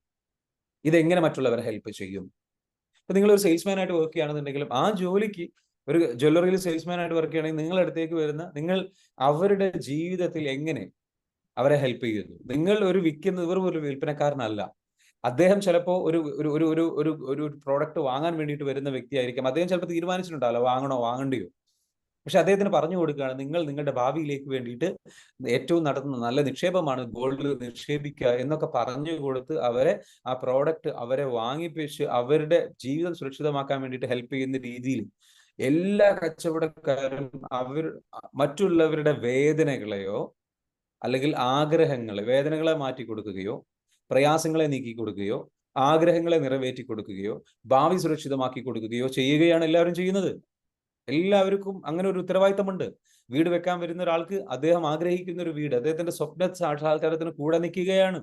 ഇതെങ്ങനെ മറ്റുള്ളവരെ ഹെൽപ്പ് ചെയ്യും. ഇപ്പൊ നിങ്ങളൊരു സെയിൽസ്മാൻ ആയിട്ട് വർക്ക് ചെയ്യുകയാണെന്നുണ്ടെങ്കിലും, ആ ജോലിക്ക് ഒരു ജ്വല്ലറിയിൽ സെയിൽസ്മാൻ ആയിട്ട് വർക്ക് ചെയ്യണമെങ്കിൽ നിങ്ങളുടെ അടുത്തേക്ക് വരുന്ന നിങ്ങൾ അവരുടെ ജീവിതത്തിൽ എങ്ങനെ അവരെ ഹെൽപ്പ് ചെയ്യുന്നു. നിങ്ങൾ വെറും ഒരു വിൽപ്പനക്കാരനല്ല. അദ്ദേഹം ചിലപ്പോൾ ഒരു പ്രോഡക്റ്റ് വാങ്ങാൻ വേണ്ടിയിട്ട് വരുന്ന വ്യക്തിയായിരിക്കും. അദ്ദേഹം ചിലപ്പോൾ തീരുമാനിച്ചിട്ടുണ്ടാവില്ല വാങ്ങണോ വാങ്ങണ്ടിയോ. പക്ഷെ അദ്ദേഹത്തിന് പറഞ്ഞു കൊടുക്കുകയാണ്, നിങ്ങൾ നിങ്ങളുടെ ഭാവിയിലേക്ക് വേണ്ടിയിട്ട് ഏറ്റവും നടത്തുന്ന നല്ല നിക്ഷേപമാണ് ഗോൾഡിൽ നിക്ഷേപിക്കുക എന്നൊക്കെ പറഞ്ഞു കൊടുത്ത് ആ പ്രോഡക്റ്റ് അവരെ വാങ്ങിപ്പിച്ച് അവരുടെ ജീവിതം സുരക്ഷിതമാക്കാൻ വേണ്ടിയിട്ട് ഹെൽപ്പ് ചെയ്യുന്ന രീതിയിൽ എല്ലാ കച്ചവടക്കാരും മറ്റുള്ളവരുടെ വേദനകളെയോ അല്ലെങ്കിൽ ആഗ്രഹങ്ങളെ, വേദനകളെ മാറ്റി കൊടുക്കുകയോ പ്രയാസങ്ങളെ നീക്കി കൊടുക്കുകയോ ആഗ്രഹങ്ങളെ നിറവേറ്റി കൊടുക്കുകയോ ഭാവി സുരക്ഷിതമാക്കി കൊടുക്കുകയോ ചെയ്യുകയാണ് എല്ലാവരും ചെയ്യുന്നത്. എല്ലാവർക്കും അങ്ങനെ ഒരു ഉത്തരവാദിത്തമുണ്ട്. വീട് വെക്കാൻ വരുന്ന ഒരാൾക്ക് അദ്ദേഹം ആഗ്രഹിക്കുന്ന ഒരു വീട്, അദ്ദേഹത്തിന്റെ സ്വപ്ന സാക്ഷാത്കാരത്തിന് കൂടെ നിൽക്കുകയാണ്,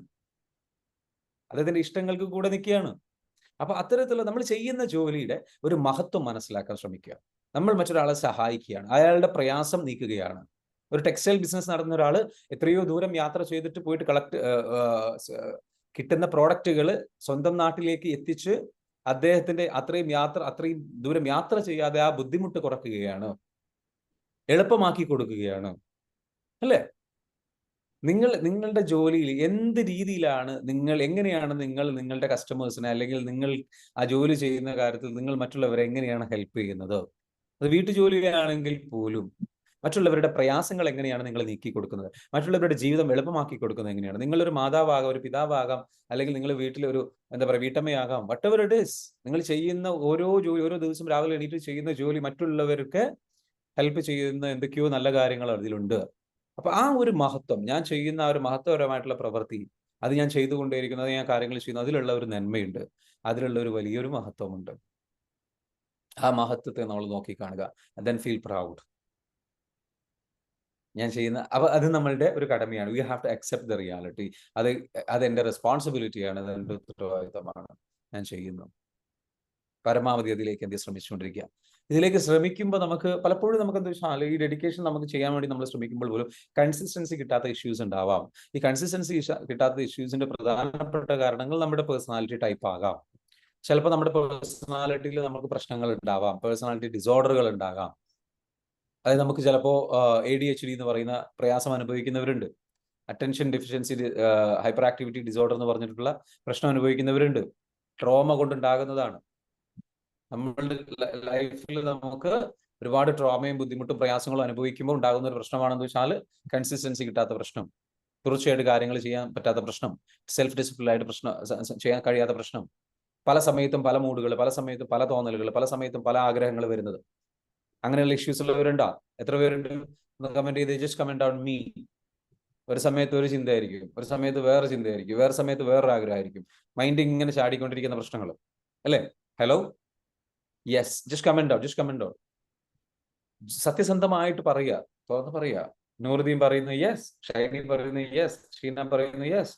അദ്ദേഹത്തിന്റെ ഇഷ്ടങ്ങൾക്ക് കൂടെ നിൽക്കുകയാണ്. അപ്പൊ അത്തരത്തിലുള്ള നമ്മൾ ചെയ്യുന്ന ജോലിയുടെ ഒരു മഹത്വം മനസ്സിലാക്കാൻ ശ്രമിക്കുക. നമ്മൾ മറ്റൊരാളെ സഹായിക്കുകയാണ്, അയാളുടെ പ്രയാസം നീക്കുകയാണ്. ഒരു ടെക്സ്റ്റൈൽ ബിസിനസ് നടത്തുന്ന ഒരാൾ എത്രയോ ദൂരം യാത്ര ചെയ്തിട്ട് പോയിട്ട് കിട്ടുന്ന പ്രോഡക്റ്റുകൾ സ്വന്തം നാട്ടിലേക്ക് എത്തിച്ച് അദ്ദേഹത്തിന്റെ അത്രയും ദൂരം യാത്ര ചെയ്യാതെ ആ ബുദ്ധിമുട്ട് കുറയ്ക്കുകയാണ്, എളുപ്പമാക്കി കൊടുക്കുകയാണ്, അല്ലേ? നിങ്ങളുടെ ജോലിയിൽ എന്ത് രീതിയിലാണ് എങ്ങനെയാണ് നിങ്ങളുടെ കസ്റ്റമേഴ്സിനെ, അല്ലെങ്കിൽ നിങ്ങൾ ആ ജോലി ചെയ്യുന്ന കാര്യത്തിൽ നിങ്ങൾ മറ്റുള്ളവരെ എങ്ങനെയാണ് ഹെൽപ്പ് ചെയ്യുന്നത്? അത് വീട്ടുജോലിയാണെങ്കിൽ പോലും മറ്റുള്ളവരുടെ പ്രയാസങ്ങൾ എങ്ങനെയാണ് നിങ്ങൾ നീക്കി കൊടുക്കുന്നത്? മറ്റുള്ളവരുടെ ജീവിതം എളുപ്പമാക്കി കൊടുക്കുന്നത് എങ്ങനെയാണ്? നിങ്ങളൊരു മാതാവാകാം, ഒരു പിതാവാകാം, അല്ലെങ്കിൽ നിങ്ങൾ വീട്ടിലൊരു വീട്ടമ്മയാകാം, വട്ടെവർ ഇറ്റ് ഈസ്. നിങ്ങൾ ചെയ്യുന്ന ഓരോ ദിവസം രാവിലെ എണീറ്റ് ചെയ്യുന്ന ജോലി മറ്റുള്ളവർക്ക് ഹെൽപ്പ് ചെയ്യുന്ന എന്തൊക്കെയോ നല്ല കാര്യങ്ങൾ അതിലുണ്ട്. അപ്പൊ ആ ഒരു മഹത്വം, ഞാൻ ചെയ്യുന്ന ആ ഒരു മഹത്വപരമായിട്ടുള്ള പ്രവൃത്തി, അത് ഞാൻ ചെയ്തുകൊണ്ടേയിരിക്കുന്നത്, ഞാൻ കാര്യങ്ങൾ ചെയ്യുന്നു, അതിലുള്ള ഒരു നന്മയുണ്ട്, അതിലുള്ള ഒരു വലിയൊരു മഹത്വമുണ്ട്. ആ മഹത്വത്തെ നമ്മൾ നോക്കിക്കാണുക, ദെൻ ഫീൽ പ്രൗഡ്. ഞാൻ ചെയ്യുന്ന അത് നമ്മളുടെ ഒരു കടമയാണ്. We have to accept the reality. അത് എൻ്റെ റെസ്പോൺസിബിലിറ്റിയാണ്, അത് എൻ്റെ ഉത്തരവാദിത്തമാണ്. ഞാൻ ചെയ്യുന്നു, പരമാവധി അതിലേക്ക് എന്ത് ശ്രമിച്ചുകൊണ്ടിരിക്കുക. ഇതിലേക്ക് ശ്രമിക്കുമ്പോൾ നമുക്ക് പലപ്പോഴും നമുക്ക് എന്താ വെച്ചാൽ ഈ ഡെഡിക്കേഷൻ നമുക്ക് ചെയ്യാൻ വേണ്ടി നമ്മൾ ശ്രമിക്കുമ്പോൾ പോലും കൺസിസ്റ്റൻസി കിട്ടാത്ത ഇഷ്യൂസ് ഉണ്ടാവാം. ഈ കൺസിസ്റ്റൻസി കിട്ടാത്ത ഇഷ്യൂസിന്റെ പ്രധാനപ്പെട്ട കാരണങ്ങൾ നമ്മുടെ പേഴ്സണാലിറ്റി ടൈപ്പ് ആകാം. ചിലപ്പോൾ നമ്മുടെ പേഴ്സണാലിറ്റിയിൽ നമുക്ക് പ്രശ്നങ്ങൾ ഉണ്ടാവാം, പേഴ്സണാലിറ്റി ഡിസോർഡറുകൾ ഉണ്ടാകാം. അതായത് നമുക്ക് ചിലപ്പോൾ ADHD എന്ന് പറയുന്ന പ്രയാസം അനുഭവിക്കുന്നവരുണ്ട്, attention deficiency hyper activity disorder എന്ന് പറഞ്ഞിട്ടുള്ള പ്രശ്നം അനുഭവിക്കുന്നവരുണ്ട്. ട്രോമ കൊണ്ടുണ്ടാകുന്നതാണ്. നമ്മളുടെ ലൈഫിൽ നമുക്ക് ഒരുപാട് ട്രോമയും ബുദ്ധിമുട്ടും പ്രയാസങ്ങളും അനുഭവിക്കുമ്പോൾ ഉണ്ടാകുന്ന ഒരു പ്രശ്നമാണെന്ന് വെച്ചാൽ കൺസിസ്റ്റൻസി കിട്ടാത്ത പ്രശ്നം, തീർച്ചയായിട്ട് കാര്യങ്ങൾ ചെയ്യാൻ പറ്റാത്ത പ്രശ്നം, സെൽഫ് ഡിസിപ്ലിൻ ആയിട്ട് ചെയ്യാൻ കഴിയാത്ത പ്രശ്നം, പല സമയത്തും പല മൂഡുകൾ, പല സമയത്തും പല തോന്നലുകൾ, പല സമയത്തും പല ആഗ്രഹങ്ങൾ വരുന്നത്. അങ്ങനെയുള്ള ഇഷ്യൂസ് ഉള്ളവരുണ്ടാ? എത്ര പേരുണ്ട്? കമന്റ് ചെയ്ത് ജസ്റ്റ് കമന്റ് ഡൗൺ മീ. ഒരു സമയത്ത് ഒരു ചിന്തയായിരിക്കും, ഒരു സമയത്ത് വേറെ ചിന്തയായിരിക്കും, വേറെ സമയത്ത് വേറൊരു ആഗ്രഹമായിരിക്കും. മൈൻഡ് ഇങ്ങനെ ചാടിക്കൊണ്ടിരിക്കുന്ന പ്രശ്നങ്ങൾ, അല്ലേ? Hello, yes, just comment out. സത്യസന്ധമായിട്ട് പറയുക, തുറന്ന് പറയുക. നൂറുദ്ദീൻ പറയുന്നു യെസ്, ഷൈനി പറയുന്നു യെസ്, ഷീന പറയുന്നു യെസ്.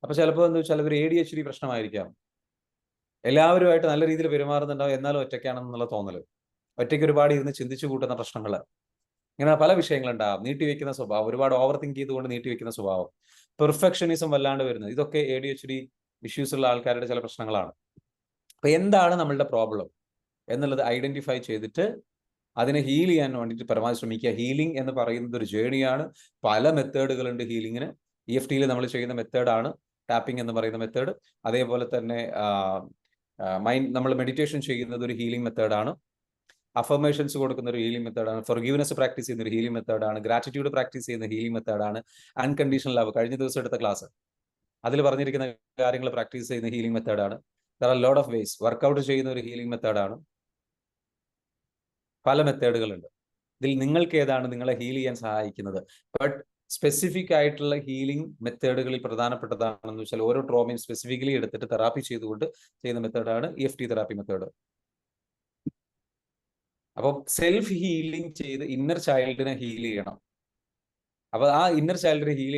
അപ്പൊ ചിലപ്പോൾ എന്താ വെച്ചാൽ ഒരു ADHD പ്രശ്നമായിരിക്കാം. എല്ലാവരുമായിട്ട് നല്ല രീതിയിൽ പെരുമാറുന്നുണ്ടാവും, എന്നാലും ഒറ്റയ്ക്കാണെന്നുള്ള തോന്നല്, ഒറ്റയ്ക്ക് ഒരുപാട് ഇരുന്ന് ചിന്തിച്ചു കൂട്ടുന്ന പ്രശ്നങ്ങൾ, ഇങ്ങനെ പല വിഷയങ്ങളുണ്ടാവും. നീട്ടിവെക്കുന്ന സ്വഭാവം, ഒരുപാട് ഓവർ തിങ്ക് ചെയ്തുകൊണ്ട് നീട്ടിവെക്കുന്ന സ്വഭാവം, പെർഫെക്ഷനിസം വല്ലാണ്ട് വരുന്നത്, ഇതൊക്കെ ADHD ഇഷ്യൂസ് ഉള്ള ആൾക്കാരുടെ ചില പ്രശ്നങ്ങളാണ്. അപ്പൊ എന്താണ് നമ്മളുടെ പ്രോബ്ലം എന്നുള്ളത് ഐഡന്റിഫൈ ചെയ്തിട്ട് അതിനെ ഹീൽ ചെയ്യാൻ വേണ്ടിയിട്ട് പരമാവധി ശ്രമിക്കുക. ഹീലിംഗ് എന്ന് പറയുന്നത് ഒരു ജേണിയാണ്. പല മെത്തേഡുകളുണ്ട് ഹീലിങ്ങിന്. EFTയിൽ നമ്മൾ ചെയ്യുന്ന മെത്തേഡാണ് ടാപ്പിംഗ് എന്ന് പറയുന്ന മെത്തേഡ്. അതേപോലെ തന്നെ നമ്മൾ മെഡിറ്റേഷൻ ചെയ്യുന്നത് ഒരു ഹീലിംഗ് മെത്തേഡാണ്. അഫർമേഷൻസ് കൊടുക്കുന്ന ഒരു ഹീലിംഗ് മെത്തേഡാണ്. ഫോർഗീവ്നെസ് പ്രാക്ടീസ് ചെയ്യുന്ന ഒരു ഹീലിംഗ് മെത്തേഡാണ്. ഗ്രാറ്റിറ്റ്യൂഡ് പ്രാക്ടീസ് ചെയ്യുന്ന ഹീലിംഗ് മെത്തേഡാണ്. അൺകണ്ടീഷണൽ ലവ്, കഴിഞ്ഞ ദിവസം എടുത്ത ക്ലാസ്, അതിൽ പറഞ്ഞിരിക്കുന്ന കാര്യങ്ങൾ പ്രാക്ടീസ് ചെയ്യുന്ന ഹീലിംഗ് മെത്തേഡാണ്. There are lot of ways. Workout ചെയ്യുന്ന ഒരു ഹീലിംഗ് മെത്തേഡാണ്. പല മെത്തേഡുകളുണ്ട്. ഇതിൽ നിങ്ങൾക്ക് ഏതാണ് നിങ്ങളെ ഹീൽ ചെയ്യാൻ സഹായിക്കുന്നത്? ബട്ട് സ്പെസിഫിക് ആയിട്ടുള്ള ഹീലിംഗ് മെത്തേഡുകളിൽ പ്രധാനപ്പെട്ടതാണെന്ന് വെച്ചാൽ ഓരോ ട്രോമയും സ്പെസിഫിക്കലി എടുത്തിട്ട് തെറാപ്പി ചെയ്തുകൊണ്ട് ചെയ്യുന്ന മെത്തേഡാണ് EFT തെറാപ്പി മെത്തേഡ്. അപ്പോൾ സെൽഫ് ഹീലിംഗ് ചെയ്ത് ഇന്നർ ചൈൽഡിനെ ഹീൽ ചെയ്യണം. അപ്പൊ ആ ഇന്നർ ചൈൽഡിനെ ഹീൽ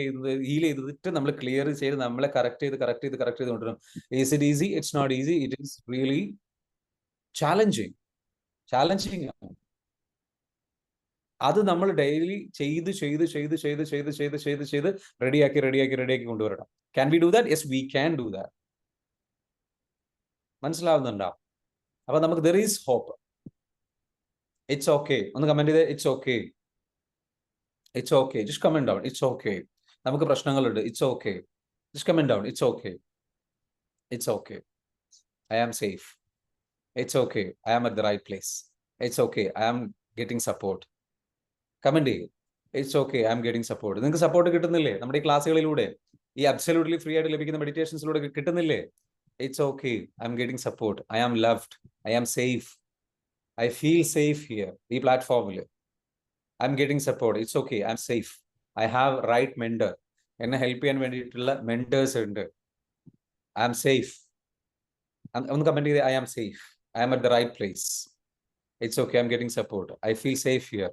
ചെയ്തിട്ട് നമ്മൾ ക്ലിയർ ചെയ്ത് നമ്മളെ കറക്റ്റ് ചെയ്ത് കൊണ്ടുവരണം. Is it easy? It's not easy. It is really challenging ആണ്. അത് നമ്മൾ ഡെയിലി ചെയ്ത് റെഡിയാക്കി കൊണ്ടുവരണം. Can we do that? Yes, we can do that. മനസ്സിലാവുന്നുണ്ടോ? അപ്പൊ നമുക്ക് there is hope. It's okay. ഒന്ന് കമന്റ് ചെയ്ത് it's okay. It's okay. Just comment down. It's okay. നമുക്ക് പ്രശ്നങ്ങളുണ്ട്. It's okay. Just comment down. It's okay. It's okay. I am safe. It's okay. I am at the right place. It's okay. I am getting support. Comment ചെയ്യും. It's okay, I am getting support. നിങ്ങൾക്ക് support കിട്ടുന്നില്ലേ നമ്മുടെ ഈ ക്ലാസ്സുകളിലൂടെ? ഈ absolutely free ആയിട്ട് ലഭിക്കുന്ന മെഡിറ്റേഷൻസിലൂടെ കിട്ടുന്നില്ലേ? It's okay, I am getting support. I am loved. I am safe. I feel safe here. ഈ പ്ലാറ്റ്ഫോമിൽ I am getting support. It's okay, I am safe. I have right mentor. എന്നെ help ചെയ്യാൻ വേണ്ടിയിട്ടുള്ള mentors ഉണ്ട്. I am safe. ഒന്ന് comment ചെയ്ത്, I am safe, I am at the right place, it's okay, I am getting support, I feel safe here.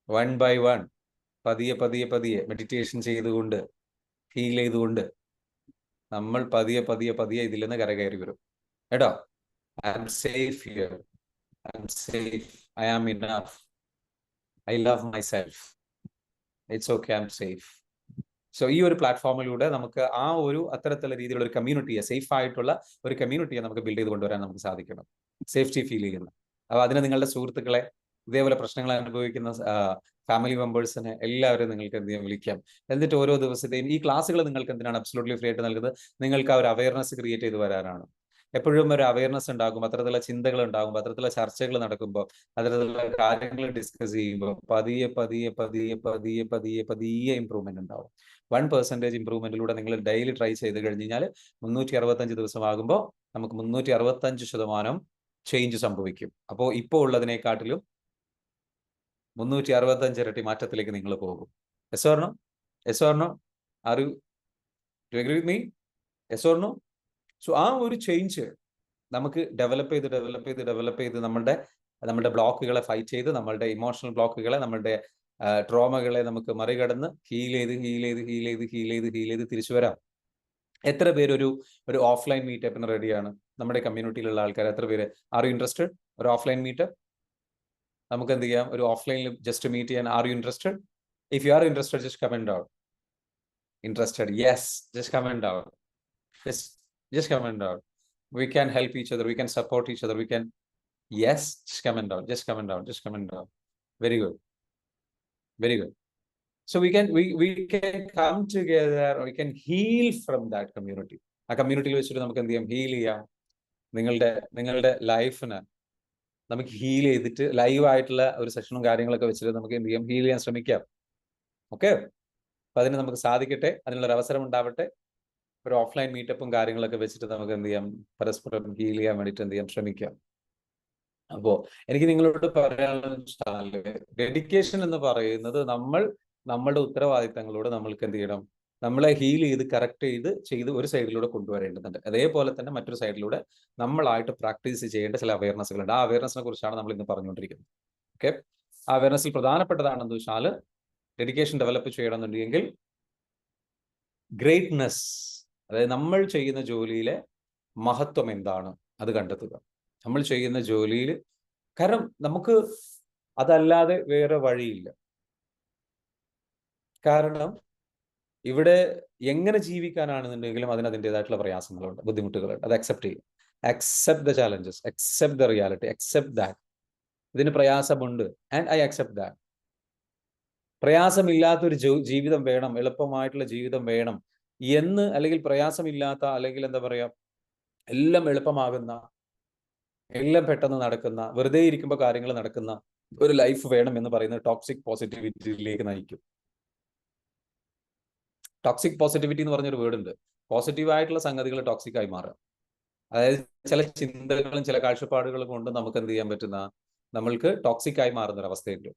One by one, പതിയെ പതിയെ പതിയെ meditation ചെയ്തുകൊണ്ട്, ഹീൽ ചെയ്തുകൊണ്ട് നമ്മൾ പതിയെ പതിയെ പതിയെ ഇതിൽ നിന്ന് കരകയറി വരും കേട്ടോ. I am safe here, I am safe, I am enough, I love myself, it's okay, I am safe. So ഈ ഒരു പ്ലാറ്റ്ഫോമിലൂടെ നമുക്ക് ആ ഒരു അത്തരത്തിലുള്ള രീതിയിലുള്ള ഒരു കമ്മ്യൂണിറ്റിയെ, സേഫ് ആയിട്ടുള്ള ഒരു കമ്മ്യൂണിറ്റിയെ നമുക്ക് ബിൽഡ് ചെയ്ത് കൊണ്ടുവരാൻ നമുക്ക് സാധിക്കണം. സേഫ്റ്റി ഫീൽ ചെയ്യുന്ന. അപ്പോൾ അതിന് നിങ്ങളുടെ സുഹൃത്തുക്കളെ, ഇതേപോലെ പ്രശ്നങ്ങൾ അനുഭവിക്കുന്ന ഫാമിലി മെമ്പേഴ്സിനെ എല്ലാവരും നിങ്ങൾക്ക് എന്ത് ചെയ്യാൻ വിളിക്കാം. എന്നിട്ട് ഓരോ ദിവസത്തെയും ഈ ക്ലാസ്സുകൾ നിങ്ങൾക്ക് എന്തിനാണ് അബ്സല്യൂട്ട്ലി ഫ്രീ ആയിട്ട് നൽകുന്നത്? നിങ്ങൾക്ക് ആ ഒരു അവയർനെസ് ക്രിയേറ്റ് ചെയ്ത് വരാനാണ്. എപ്പോഴും ഒരു അവയർനെസ് ഉണ്ടാകും, അത്തരത്തിലുള്ള ചിന്തകൾ ഉണ്ടാകും, അത്തരത്തിലുള്ള ചർച്ചകൾ നടക്കുമ്പോൾ, അത്തരത്തിലുള്ള കാര്യങ്ങൾ ഡിസ്കസ് ചെയ്യുമ്പോൾ പതിയെ പതിയെ പതിയെ പതിയെ പതിയെ പതിയെ ഇമ്പ്രൂവ്മെന്റ് ഉണ്ടാവും. 1% ഇമ്പ്രൂവ്മെന്റിലൂടെ നിങ്ങൾ ഡെയിലി ട്രൈ ചെയ്ത് കഴിഞ്ഞ് കഴിഞ്ഞാൽ 365 ദിവസമാകുമ്പോൾ നമുക്ക് 365% ചേഞ്ച് സംഭവിക്കും. അപ്പോൾ ഇപ്പോൾ ഉള്ളതിനെക്കാട്ടിലും 365 ഇരട്ടി മാറ്റത്തിലേക്ക് നിങ്ങൾ പോകും. Yes or no? Yes or no? Are you agree with me? Yes or no? So ആ ഒരു ചേഞ്ച് നമുക്ക് ഡെവലപ്പ് ചെയ്ത് നമ്മുടെ ബ്ലോക്കുകളെ ഫൈറ്റ് ചെയ്ത്, നമ്മളുടെ ഇമോഷണൽ ബ്ലോക്കുകളെ, നമ്മളുടെ ട്രോമകളെ നമുക്ക് മറികടന്ന് ഹീൽ ചെയ്ത് തിരിച്ചു വരാം. എത്ര പേര് ഒരു ഓഫ്ലൈൻ മീറ്റപ്പിന് റെഡിയാണ്? നമ്മുടെ കമ്മ്യൂണിറ്റിയിലുള്ള ആൾക്കാർ എത്ര പേര്? Are you interested? ഒരു ഓഫ്ലൈൻ മീറ്റപ്പ് നമുക്ക് എന്ത് ചെയ്യാം? ഒരു ഓഫ്ലൈനിൽ ജസ്റ്റ് മീറ്റ് ചെയ്യാൻ. Are you interested? If you are interested, just comment out. Interested? Yes, just comment out. Just comment out. We can help each other. We can support each other. We can. Yes, just comment out. Just comment out. Just comment out. Very good. Very good. So we can come together. We can heal from that community. ആ കമ്മ്യൂണിറ്റിയിൽ വെച്ചിട്ട് നമുക്ക് എന്ത് ചെയ്യാം? Heal ചെയ്യാം. നിങ്ങളുടെ ലൈഫിന് നമുക്ക് ഹീൽ ചെയ്തിട്ട് ലൈവ് ആയിട്ടുള്ള ഒരു സെഷനും കാര്യങ്ങളൊക്കെ വെച്ചിട്ട് നമുക്ക് എന്ത് ചെയ്യാം? ഹീൽ ചെയ്യാൻ ശ്രമിക്കാം. ഓക്കെ, അപ്പൊ അതിന് നമുക്ക് സാധിക്കട്ടെ. അതിനുള്ള ഒരു അവസരം ഉണ്ടാവട്ടെ. ഒരു ഓഫ്ലൈൻ മീറ്റപ്പും കാര്യങ്ങളൊക്കെ വെച്ചിട്ട് നമുക്ക് എന്ത് ചെയ്യാം? പരസ്പരം ഹീൽ ചെയ്യാൻ വേണ്ടിയിട്ട് എന്ത് ചെയ്യാം? ശ്രമിക്കാം. അപ്പോ എനിക്ക് നിങ്ങളോട് പറയാനുള്ള ഡെഡിക്കേഷൻ എന്ന് പറയുന്നത് നമ്മളുടെ ഉത്തരവാദിത്തങ്ങളോട് നമ്മൾക്ക് എന്ത് ചെയ്യണം? നമ്മളെ ഹീൽ ചെയ്ത് ഒരു സൈഡിലൂടെ കൊണ്ടുവരേണ്ടതുണ്ട്. അതേപോലെ തന്നെ മറ്റൊരു സൈഡിലൂടെ നമ്മളായിട്ട് പ്രാക്ടീസ് ചെയ്യേണ്ട ചില അവയർനെസ്സുകൾ ഉണ്ട്. ആ അവയർനെസ്സിനെ കുറിച്ചാണ് നമ്മൾ ഇന്ന് പറഞ്ഞുകൊണ്ടിരിക്കുന്നത്. ഓക്കെ, ആ അവയർനെസ്സിൽ പ്രധാനപ്പെട്ടതാണെന്ന് വെച്ചാൽ ഡെഡിക്കേഷൻ ഡെവലപ്പ് ചെയ്യണമെന്നുണ്ടെങ്കിൽ ഗ്രേറ്റ്നെസ്, അതായത് നമ്മൾ ചെയ്യുന്ന ജോലിയിലെ മഹത്വം എന്താണ് അത് കണ്ടെത്തുക. നമ്മൾ ചെയ്യുന്ന ജോലിയിൽ, കാരണം നമുക്ക് അതല്ലാതെ വേറെ വഴിയില്ല. കാരണം ഇവിടെ എങ്ങനെ ജീവിക്കാനാണെന്നുണ്ടെങ്കിലും അതിൻ്റെതായിട്ടുള്ള പ്രയാസങ്ങളുണ്ട്, ബുദ്ധിമുട്ടുകളുണ്ട്. അത് അക്സെപ്റ്റ് ചെയ്യുക. Accept the challenges, accept the reality, accept that. ഇതിന് പ്രയാസമുണ്ട് ആൻഡ് ഐ അക്സെപ്റ്റ് ദാറ്റ്. പ്രയാസമില്ലാത്തൊരു ജീവിതം വേണം, എളുപ്പമായിട്ടുള്ള ജീവിതം വേണം എന്ന്, അല്ലെങ്കിൽ പ്രയാസമില്ലാത്ത, അല്ലെങ്കിൽ എന്താ പറയാ, എല്ലാം എളുപ്പമാകുന്ന, എല്ലാം പെട്ടെന്ന് നടക്കുന്ന, വെറുതെ ഇരിക്കുമ്പോൾ കാര്യങ്ങൾ നടക്കുന്ന ഒരു ലൈഫ് വേണം എന്ന് പറയുന്നത് ടോക്സിക് പോസിറ്റിവിറ്റിയിലേക്ക് നയിക്കും. ടോക്സിക് പോസിറ്റിവിറ്റി എന്ന് പറഞ്ഞൊരു വേർഡ് ഉണ്ട്. പോസിറ്റീവ് ആയിട്ടുള്ള സംഗതികൾ ടോക്സിക് ആയി മാറുക. അതായത് ചില ചിന്തകളും ചില കാഴ്ചപ്പാടുകളും കൊണ്ട് നമുക്ക് എന്ത് ചെയ്യാൻ പറ്റുന്ന, നമ്മൾക്ക് ടോക്സിക് ആയി മാറുന്ന ഒരു അവസ്ഥയുണ്ട്.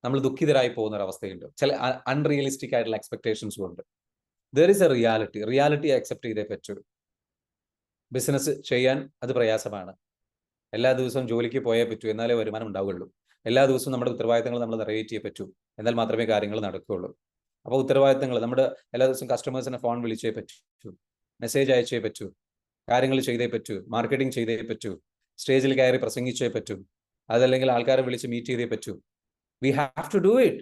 നമ്മൾ ദുഃഖിതരായി പോകുന്ന ഒരു അവസ്ഥയുണ്ട്. ചില അൺറിയലിസ്റ്റിക് ആയിട്ടുള്ള എക്സ്പെക്ടേഷൻസ് കൊണ്ട്. There is A reality accept ചെയ്തേ പറ്റൂ. ബിസിനസ് ചെയ്യാൻ അത് പ്രയാസമാണ്. എല്ലാ ദിവസവും ജോലിക്ക് പോയേ പറ്റൂ, എന്നാലേ വരുമാനം ഉണ്ടാവുകയുള്ളൂ. എല്ലാ ദിവസവും നമ്മുടെ ഉത്തരവാദിത്തങ്ങൾ നമ്മൾ നിറവേറ്റിയേ പറ്റൂ, എന്നാൽ മാത്രമേ കാര്യങ്ങൾ നടക്കുകയുള്ളൂ. അപ്പോൾ ഉത്തരവാദിത്തങ്ങൾ, നമ്മുടെ എല്ലാ ദിവസവും കസ്റ്റമേഴ്സിനെ ഫോൺ വിളിച്ചേ പറ്റൂ, മെസ്സേജ് അയച്ചേ പറ്റൂ, കാര്യങ്ങൾ ചെയ്തേ പറ്റൂ, മാർക്കറ്റിംഗ് ചെയ്തേ പറ്റൂ, സ്റ്റേജിൽ കയറി പ്രസംഗിച്ചേ പറ്റൂ, അതല്ലെങ്കിൽ ആൾക്കാരെ വിളിച്ച് മീറ്റ് ചെയ്തേ പറ്റൂ. We have to do it.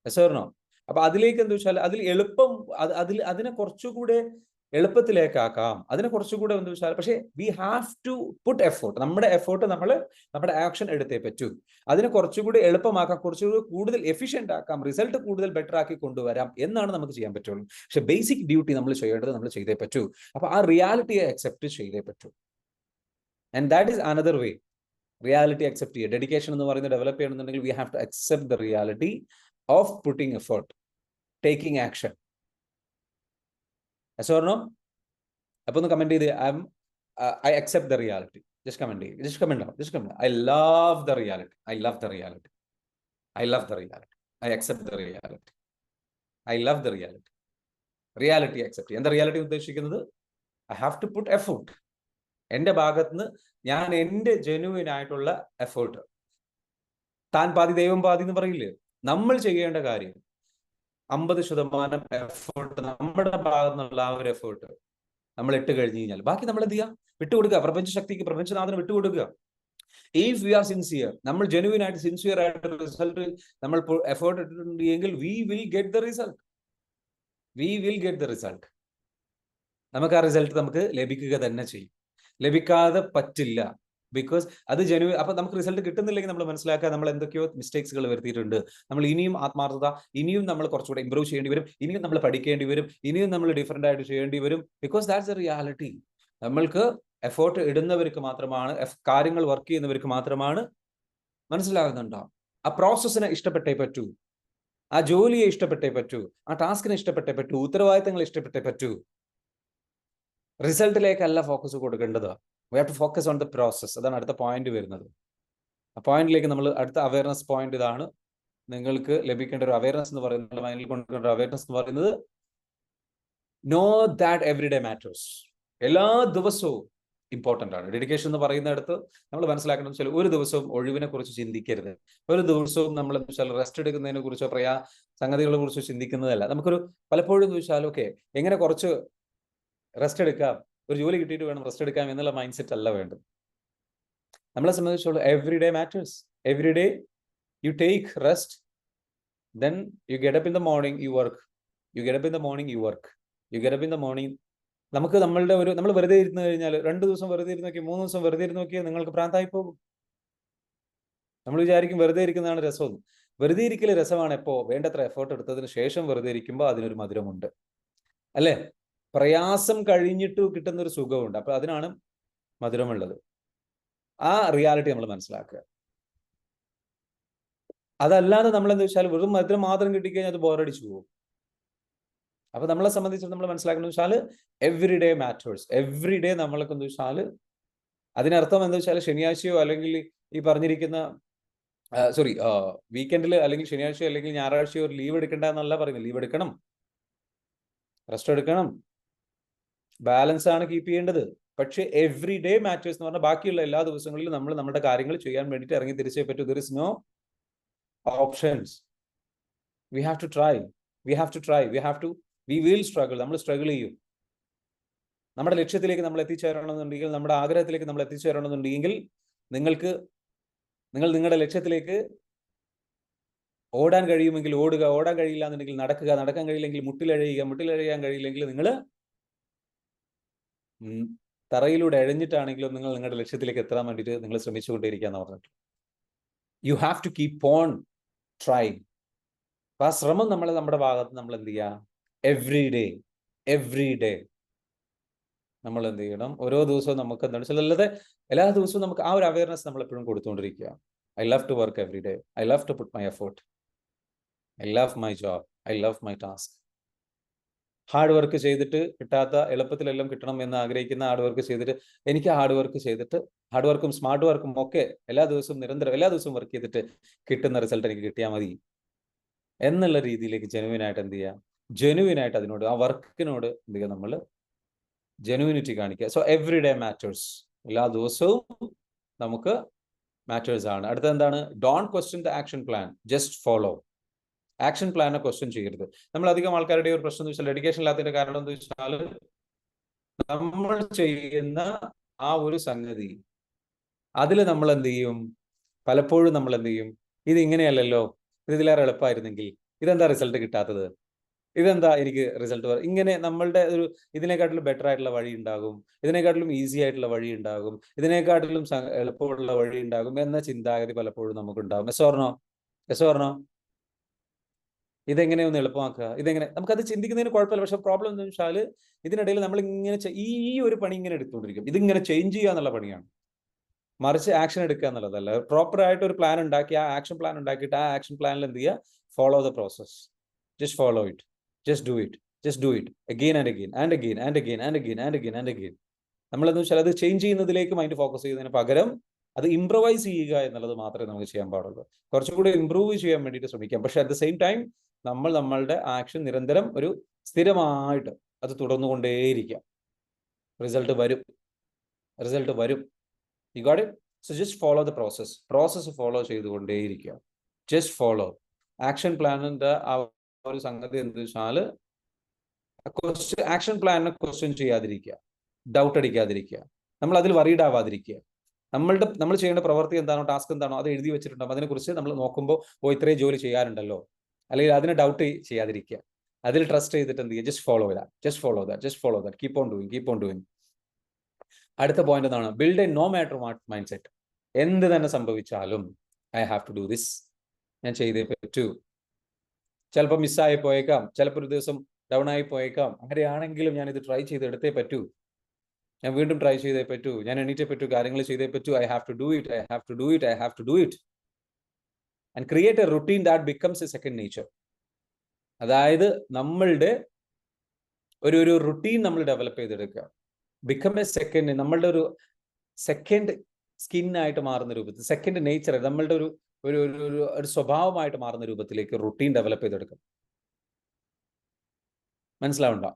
Yes or no? അപ്പൊ അതിലേക്ക് എന്താ വെച്ചാൽ, അതിൽ എളുപ്പം, അതിനെ കുറച്ചുകൂടെ എളുപ്പത്തിലേക്കാക്കാം. അതിനെ കുറച്ചുകൂടെ എന്താ വെച്ചാൽ, പക്ഷേ we have to put effort. നമ്മുടെ ആക്ഷൻ എടുത്തേ പറ്റൂ. അതിനെ കുറച്ചുകൂടി എളുപ്പമാക്കാം, കുറച്ചുകൂടി കൂടുതൽ എഫിഷ്യന്റ് ആക്കാം, റിസൾട്ട് കൂടുതൽ ബെറ്റർ ആക്കി കൊണ്ടുവരാം എന്നാണ് നമുക്ക് ചെയ്യാൻ പറ്റുള്ളൂ. പക്ഷെ ബേസിക് ഡ്യൂട്ടി നമ്മൾ ചെയ്യേണ്ടത് നമ്മൾ ചെയ്തേ പറ്റൂ. അപ്പൊ ആ റിയാലിറ്റിയെ അക്സെപ്റ്റ് ചെയ്തേ പറ്റൂ. And that is another way. റിയാലിറ്റി അക്സെപ്റ്റ് ചെയ്യുക. ഡെഡിക്കേഷൻ എന്ന് പറയുന്നത് ഡെവലപ്പ് ചെയ്യണമെന്നുണ്ടെങ്കിൽ we have to accept the reality of putting effort, taking action. Yes or no? അപ്പോൾ ഒന്ന് കമന്റ് ചെയ്ത്, I accept the reality. Just comment ചെയ്ത്, just comment out. I love the reality. I love the reality, I accept the reality, I love the reality. Reality accept. എന്താ reality ഉദ്ദേശിക്കുന്നത്? I have to put effort. എൻ്റെ ഭാഗത്തുനിന്ന് ഞാൻ എൻ്റെ genuine ആയിട്ടുള്ള effort. താൻ പാതി ദൈവം പാതി എന്ന് പറയില്ലേ? നമ്മൾ ചെയ്യേണ്ട കാര്യം 50% എഫേർട്ട്, നമ്മുടെ ഭാഗത്തു നിന്നുള്ള ആ ഒരു എഫേർട്ട് നമ്മൾ ഇട്ട് കഴിഞ്ഞു കഴിഞ്ഞാൽ ബാക്കി നമ്മൾ എന്ത് ചെയ്യുക? വിട്ടുകൊടുക്കുക. പ്രപഞ്ച ശക്തിക്ക്, പ്രപഞ്ചനാഥന് വിട്ടുകൊടുക്കുക. ഇഫ് വി ആർ സിൻസിയർ, നമ്മൾ ജെന്യുവിൻ ആയിട്ട് സിൻസിയർ ആയിട്ട് റിസൾട്ട് നമ്മൾ എഫേർട്ട് ഇട്ടിട്ടുണ്ടെങ്കിൽ we will get the result. We will get the result. നമുക്ക് ആ റിസൾട്ട് നമുക്ക് ലഭിക്കുക തന്നെ ചെയ്യും. ലഭിക്കാതെ പറ്റില്ല. ബിക്കോസ് അത് ജെന്യുവൻ. അപ്പൊ നമുക്ക് റിസൾട്ട് കിട്ടുന്നില്ലെങ്കിൽ നമ്മൾ മനസ്സിലാക്കുക നമ്മൾ എന്തൊക്കെയോ മിസ്റ്റേക്സുകൾ വരുത്തിയിട്ടുണ്ട്. നമ്മൾ ഇനിയും ആത്മാർത്ഥത, ഇനിയും നമ്മൾ കുറച്ചുകൂടെ ഇമ്പ്രൂവ് ചെയ്യേണ്ടി വരും, ഇനിയും നമ്മൾ പഠിക്കേണ്ടി വരും, ഇനിയും നമ്മൾ ഡിഫറെന്റ് ആയിട്ട് ചെയ്യേണ്ടി വരും. Because that's A reality. നമ്മൾക്ക് എഫേർട്ട് ഇടുന്നവർക്ക് മാത്രമാണ്, കാര്യങ്ങൾ വർക്ക് ചെയ്യുന്നവർക്ക് മാത്രമാണ് മനസ്സിലാകുന്നുണ്ടാവും. ആ പ്രോസസ്സിനെ ഇഷ്ടപ്പെട്ടേ പറ്റൂ, ആ ജോലിയെ ഇഷ്ടപ്പെട്ടേ പറ്റൂ, ആ ടാസ്കിനെ ഇഷ്ടപ്പെട്ടേ പറ്റൂ, ഉത്തരവാദിത്തങ്ങൾ ഇഷ്ടപ്പെട്ടേ പറ്റൂ. റിസൾട്ടിലേക്കല്ല ഫോക്കസ് കൊടുക്കേണ്ടത്. We have to focus on the process. അതാണ് അടുത്ത പോയിന്റ് വരുന്നത്. ആ പോയിന്റിലേക്ക് നമ്മൾ അടുത്ത അവയർനെസ് പോയിന്റ് ഇതാണ്. നിങ്ങൾക്ക് ലഭിക്കേണ്ട ഒരു അവയർനെസ് എന്ന് പറയുന്നത്, മൈൻഡിൽ കൊണ്ടുവരേണ്ട അവയർനെസ് എന്ന് പറയുന്നത്, know that every day matters. എല്ലാ ദിവസവും ഇമ്പോർട്ടൻ്റ് ആണ്. ഡെഡിക്കേഷൻ എന്ന് പറയുന്നിടത്ത് നമ്മൾ മനസ്സിലാക്കണം വെച്ചാൽ ഒരു ദിവസവും ഒഴിവിനെ കുറിച്ച് ചിന്തിക്കരുത്. ഒരു ദിവസവും നമ്മൾ എന്ന് വെച്ചാൽ റെസ്റ്റ് എടുക്കുന്നതിനെ കുറിച്ചോ സംഗതികളെ കുറിച്ചോ ചിന്തിക്കുന്നതല്ല. നമുക്കൊരു പലപ്പോഴും എന്ന് വെച്ചാൽ ഓക്കെ എങ്ങനെ കുറച്ച് റെസ്റ്റ് എടുക്കാം, ഒരു ജോലി കിട്ടിയിട്ട് വേണം റെസ്റ്റ് എടുക്കാം എന്നുള്ള മൈൻഡ് സെറ്റ് അല്ല വേണ്ടത്. നമ്മളെ സംബന്ധിച്ചോളം every day matters. Every day you take rest, then you get up in the morning, you work. You get up in the morning, you work. You get up in the morning. നമുക്ക് നമ്മൾ വെറുതെ ഇരുന്ന് കഴിഞ്ഞാൽ 2 ദിവസം വെറുതെ ഇരുന്ന് നോക്കി, 3 ദിവസം വെറുതെ ഇരുന്ന് നോക്കിയാൽ നിങ്ങൾക്ക് ഭ്രാന്തായി പോകും. നമ്മൾ വിചാരിക്കും വെറുതെ ഇരിക്കുന്നതാണ് രസം. വെറുതെ ഇരിക്കൽ രസമാണ് എപ്പോ? വേണ്ടത്ര എഫേർട്ട് എടുത്തതിന് ശേഷം വെറുതെ ഇരിക്കുമ്പോൾ അതിനൊരു മധുരമുണ്ട്, അല്ലേ? പ്രയാസം കഴിഞ്ഞിട്ട് കിട്ടുന്ന ഒരു സുഖമുണ്ട്. അപ്പൊ അതിനാണ് മധുരമുള്ളത്. ആ റിയാലിറ്റി നമ്മൾ മനസ്സിലാക്കുക. അതല്ലാതെ നമ്മൾ എന്താ വെച്ചാൽ വെറും മധുരം മാത്രം കിട്ടിക്കഴിഞ്ഞാൽ അത് ബോറടിച്ചു പോകും. അപ്പൊ നമ്മളെ സംബന്ധിച്ച് നമ്മൾ മനസ്സിലാക്കുന്നത് വെച്ചാൽ every day matters. Every day നമ്മൾക്ക് എന്താ വെച്ചാൽ അതിനർത്ഥം എന്താ വെച്ചാൽ ശനിയാഴ്ചയോ അല്ലെങ്കിൽ ഈ പറഞ്ഞിരിക്കുന്ന വീക്കെൻഡിൽ അല്ലെങ്കിൽ ശനിയാഴ്ചയോ അല്ലെങ്കിൽ ഞായറാഴ്ചയോ ഒരു ലീവ് എടുക്കണ്ട എന്നല്ല പറയുന്നത്. ലീവ് എടുക്കണം, റെസ്റ്റ് എടുക്കണം, ബാലൻസ് ആണ് കീപ്പ് ചെയ്യേണ്ടത്. പക്ഷേ എവറി ഡേ മാറ്റേഴ്സ് എന്ന് പറഞ്ഞാൽ ബാക്കിയുള്ള എല്ലാ ദിവസങ്ങളിലും നമ്മൾ നമ്മുടെ കാര്യങ്ങൾ ചെയ്യാൻ വേണ്ടിയിട്ട് ഇറങ്ങി തിരിച്ചേ പറ്റൂ. There is no options. We have to try, we have to try, we will struggle. നമ്മൾ സ്ട്രഗിൾ ചെയ്യും. നമ്മുടെ ലക്ഷ്യത്തിലേക്ക് നമ്മൾ എത്തിച്ചേരണമെന്നുണ്ടെങ്കിൽ, നമ്മുടെ ആഗ്രഹത്തിലേക്ക് നമ്മൾ എത്തിച്ചേരണമെന്നുണ്ടെങ്കിൽ നിങ്ങൾ നിങ്ങളുടെ ലക്ഷ്യത്തിലേക്ക് ഓടാൻ കഴിയുമെങ്കിൽ ഓടുക, ഓടാൻ കഴിയില്ല എന്നുണ്ടെങ്കിൽ നടക്കുക, നടക്കാൻ കഴിയില്ലെങ്കിൽ മുട്ടിലഴയാൻ കഴിയില്ലെങ്കിൽ നിങ്ങൾ തറയിലൂടെ എഴഞ്ഞിട്ടാണെങ്കിലും നിങ്ങൾ നിങ്ങളുടെ ലക്ഷ്യത്തിലേക്ക് എത്താൻ വേണ്ടിയിട്ട് നിങ്ങൾ ശ്രമിച്ചുകൊണ്ടേയിരിക്കുക എന്ന് പറഞ്ഞിട്ട് you have to keep on trying. അപ്പൊ ആ ശ്രമം നമ്മുടെ ഭാഗത്ത് നമ്മൾ എന്ത് ചെയ്യുക? എവ്രി ഡേ നമ്മൾ എന്ത് ചെയ്യണം? ഓരോ ദിവസവും നമുക്ക് എന്താണ് വെച്ചാൽ അല്ലാതെ എല്ലാ ദിവസവും നമുക്ക് ആ ഒരു അവയർനെസ് നമ്മൾ എപ്പോഴും കൊടുത്തുകൊണ്ടിരിക്കുക. I love to work every day, I love to put my effort, I love my job, I love my task. Hard work ചെയ്തിട്ട് കിട്ടാത്ത, എളുപ്പത്തിലെല്ലാം കിട്ടണം എന്ന് ആഗ്രഹിക്കുന്ന ഹാർഡ് വർക്ക് ചെയ്തിട്ട്, എനിക്ക് ഹാർഡ് വർക്കും സ്മാർട്ട് വർക്കും ഒക്കെ എല്ലാ ദിവസവും നിരന്തരം എല്ലാ ദിവസവും വർക്ക് ചെയ്തിട്ട് കിട്ടുന്ന റിസൾട്ട് എനിക്ക് കിട്ടിയാൽ മതി എന്നുള്ള രീതിയിലേക്ക് ജെനുവിനായിട്ട് എന്ത് ചെയ്യുക? ജെനുവിനായിട്ട് അതിനോട്, ആ വർക്കിനോട് എന്ത് ചെയ്യുക? നമ്മൾ ജെനുവിനിറ്റി കാണിക്കുക. So every day matters. എല്ലാ ദിവസവും നമുക്ക് മാറ്റേഴ്സ് ആണ്. അടുത്തത് എന്താണ്? Don't question the action plan, just follow. Action പ്ലാനെ ക്വസ്റ്റ്യൻ ചെയ്യരുത്. നമ്മൾ അധികം ആൾക്കാരുടെ ഒരു പ്രശ്നം എന്ന് വെച്ചാൽ ഡെഡിക്കേഷൻ ഇല്ലാത്തതിന്റെ കാരണം എന്ന് വെച്ചാൽ നമ്മൾ ചെയ്യുന്ന ആ ഒരു സംഗതി അതിൽ നമ്മൾ എന്ത് ചെയ്യും? പലപ്പോഴും നമ്മൾ എന്ത് ചെയ്യും? ഇത് ഇങ്ങനെയല്ലല്ലോ, ഇത് ഇതിലേറെ എളുപ്പമായിരുന്നെങ്കിൽ, ഇതെന്താ റിസൾട്ട് കിട്ടാത്തത്, ഇതെന്താ എനിക്ക് റിസൾട്ട് ഇങ്ങനെ, നമ്മളുടെ ഒരു ഇതിനെക്കാട്ടിലും ബെറ്റർ ആയിട്ടുള്ള വഴി ഉണ്ടാകും, ഇതിനെക്കാട്ടിലും ഈസി ആയിട്ടുള്ള വഴി ഉണ്ടാകും, ഇതിനെക്കാട്ടിലും എളുപ്പമുള്ള വഴി ഉണ്ടാകും എന്ന ചിന്താഗതി പലപ്പോഴും നമുക്കുണ്ടാകും. Yes or no? ഇതെങ്ങനെ ഒന്ന് എളുപ്പമാക്കുക, ഇതെങ്ങനെ, നമുക്കത് ചിന്തിക്കുന്നതിന് കുഴപ്പമില്ല. പക്ഷെ പ്രോബ്ലം എന്താണെന്ന് വെച്ചാൽ ഇതിനിടയിൽ നമ്മൾ ഇങ്ങനെ ഈ ഒരു പണി ഇങ്ങനെ എടുത്തുകൊണ്ടിരിക്കും. ഇതിങ്ങനെ ചേഞ്ച് ചെയ്യുക എന്നുള്ള പണിയാണ്, മറിച്ച് ആക്ഷൻ എടുക്കുക എന്നുള്ളതല്ല. പ്രോപ്പർ ആയിട്ട് ഒരു പ്ലാൻ ഉണ്ടാക്കി, ആ ആക്ഷൻ പ്ലാൻ ഉണ്ടാക്കിയിട്ട് ആ ആക്ഷൻ പ്ലാനിൽ എന്ത് ചെയ്യുക? Follow the process. Just follow it, just do it again and again. നമ്മളെന്ന് വെച്ചാൽ അത് ചേഞ്ച് ചെയ്യുന്നതിലേക്ക് മൈൻഡ് ഫോക്കസ് ചെയ്യുന്നതിന് പകരം അത് ഇംപ്രവൈസ് ചെയ്യുക എന്നുള്ളത് മാത്രമേ നമുക്ക് ചെയ്യാൻ പാടുള്ളൂ. കുറച്ചുകൂടി ഇംപ്രൂവ് ചെയ്യാൻ വേണ്ടിയിട്ട് ശ്രമിക്കാം. പക്ഷെ അറ്റ് ദ സെയിം ടൈം നമ്മൾ നമ്മളുടെ ആക്ഷൻ നിരന്തരം ഒരു സ്ഥിരമായിട്ട് അത് തുടർന്നുകൊണ്ടേയിരിക്കാം. റിസൾട്ട് വരും, റിസൾട്ട് വരും. You got it? So just follow the process follow ചെയ്തുകൊണ്ടേയിരിക്കുക. Just follow. ആക്ഷൻ പ്ലാനിന്റെ ആ ഒരു സംഗതി എന്താ വെച്ചാൽ ആക്ഷൻ പ്ലാനിനെ ക്വസ്റ്റ്യൻ ചെയ്യാതിരിക്കുക, ഡൗട്ട് അടിക്കാതിരിക്കുക, നമ്മൾ അതിൽ വറീഡ് ആവാതിരിക്കുക. നമ്മൾ ചെയ്യേണ്ട പ്രവൃത്തി എന്താണോ, ടാസ്ക് എന്താണോ അത് എഴുതി വെച്ചിട്ടുണ്ടാവും. അതിനെക്കുറിച്ച് നമ്മൾ നോക്കുമ്പോൾ ഇത്രയും ജോലി ചെയ്യാറുണ്ടല്ലോ, അല്ലെങ്കിൽ അതിനെ ഡൗട്ട് ചെയ്യാതിരിക്കുക. അതിൽ ട്രസ്റ്റ് ചെയ്തിട്ട് എന്ത് ചെയ്യുക? Just follow that, keep on doing. അടുത്ത പോയിന്റ് എന്താണ്? Build a no matter what mindset. എന്ത് തന്നെ സംഭവിച്ചാലും I have to do this, ഞാൻ ചെയ്തേ പറ്റൂ. ചിലപ്പോൾ മിസ്സായി പോയേക്കാം, ചിലപ്പോൾ ഒരു ദിവസം ഡൗൺ ആയി പോയേക്കാം. അങ്ങനെയാണെങ്കിലും ഞാൻ ഇത് ട്രൈ ചെയ്തെടുത്തേ പറ്റൂ, ഞാൻ വീണ്ടും ട്രൈ ചെയ്തേ പറ്റൂ, ഞാൻ എണീറ്റേ പറ്റൂ, കാര്യങ്ങൾ ചെയ്തേ പറ്റൂ. I have to do it and create a routine that becomes a second nature. അതായത് നമ്മളുടെ ഒരു റുട്ടീൻ നമ്മൾ ഡെവലപ്പ് ചെയ്തെടുക്കുക. ബിക്കം എ സെക്കൻഡ്, നമ്മളുടെ ഒരു സെക്കൻഡ് സ്കിന്നായിട്ട് മാറുന്ന രൂപത്തിൽ, സെക്കൻഡ് നേച്ചർ, നമ്മളുടെ ഒരു സ്വഭാവമായിട്ട് മാറുന്ന രൂപത്തിലേക്ക് റുട്ടീൻ ഡെവലപ്പ് ചെയ്തെടുക്കും. മനസ്സിലാവുണ്ടോ?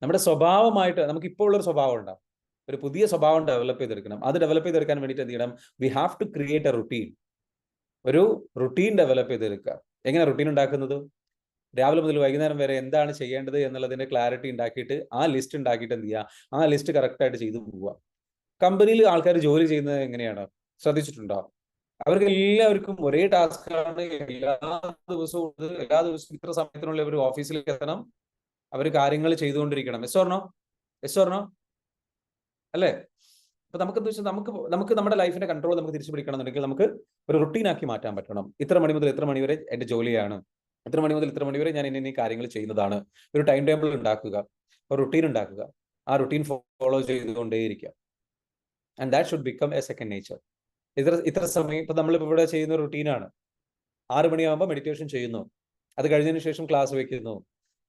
നമ്മുടെ സ്വഭാവമായിട്ട് നമുക്ക് ഇപ്പോൾ ഉള്ളൊരു സ്വഭാവം ഉണ്ടാവും, ഒരു പുതിയ സ്വഭാവം ഡെവലപ്പ് ചെയ്തെടുക്കണം. അത് ഡെവലപ്പ് ചെയ്തെടുക്കാൻ വേണ്ടിയിട്ട് എന്ത് ചെയ്യണം? We have to create a routine. ഒരു റുട്ടീൻ ഡെവലപ്പ് ചെയ്തെടുക്കുക. എങ്ങനെ റുട്ടീൻ ഉണ്ടാക്കുന്നത്? രാവിലെ മുതൽ വൈകുന്നേരം വരെ എന്താണ് ചെയ്യേണ്ടത് എന്നുള്ളതിന്റെ ക്ലാരിറ്റി ഉണ്ടാക്കിയിട്ട് ആ ലിസ്റ്റ് ഉണ്ടാക്കിയിട്ട് എന്ത് ചെയ്യുക? ആ ലിസ്റ്റ് കറക്റ്റായിട്ട് ചെയ്തു പോവുക. കമ്പനിയിൽ ആൾക്കാർ ജോലി ചെയ്യുന്നത് എങ്ങനെയാണ് ശ്രദ്ധിച്ചിട്ടുണ്ടോ? അവർക്ക് എല്ലാവർക്കും ഒരേ ടാസ്ക്കാണ്. എല്ലാ ദിവസവും ഇത്ര സമയത്തിനുള്ളിൽ അവർ ഓഫീസിലേക്ക് എത്തണം, അവർ കാര്യങ്ങൾ ചെയ്തുകൊണ്ടിരിക്കണം. Yes or no? അല്ലേ? അപ്പൊ നമുക്ക് എന്താ വെച്ചാൽ നമുക്ക് നമ്മുടെ ലൈഫിന്റെ കൺട്രോൾ നമുക്ക് തിരിച്ചു പിടിക്കണമെന്നുണ്ടെങ്കിൽ നമുക്ക് ഒരു റുട്ടീനാക്കി മാറ്റാൻ പറ്റണം. ഇത്ര മണി മുതൽ ഇത്ര മണി വരെ എന്റെ ജോലിയാണ്, ഇത്ര മണി മുതൽ ഇത്ര മണി വരെ ഞാൻ ഇന്ന കാര്യങ്ങൾ ചെയ്യുന്നതാണ്. ഒരു ടൈം ടേബിൾ ഉണ്ടാക്കുക, ഒരു റുട്ടീൻ ഉണ്ടാക്കുക. ആ റുട്ടീൻ ഫോളോ ചെയ്തുകൊണ്ടേയിരിക്കുക. And that should become a second nature. ഇത്ര സമയം ഇപ്പൊ നമ്മളിപ്പോൾ ഇവിടെ ചെയ്യുന്ന റുട്ടീനാണ്. 6 മണിയാകുമ്പോൾ മെഡിറ്റേഷൻ ചെയ്യുന്നു, അത് കഴിഞ്ഞതിന് ശേഷം ക്ലാസ് വെക്കുന്നു.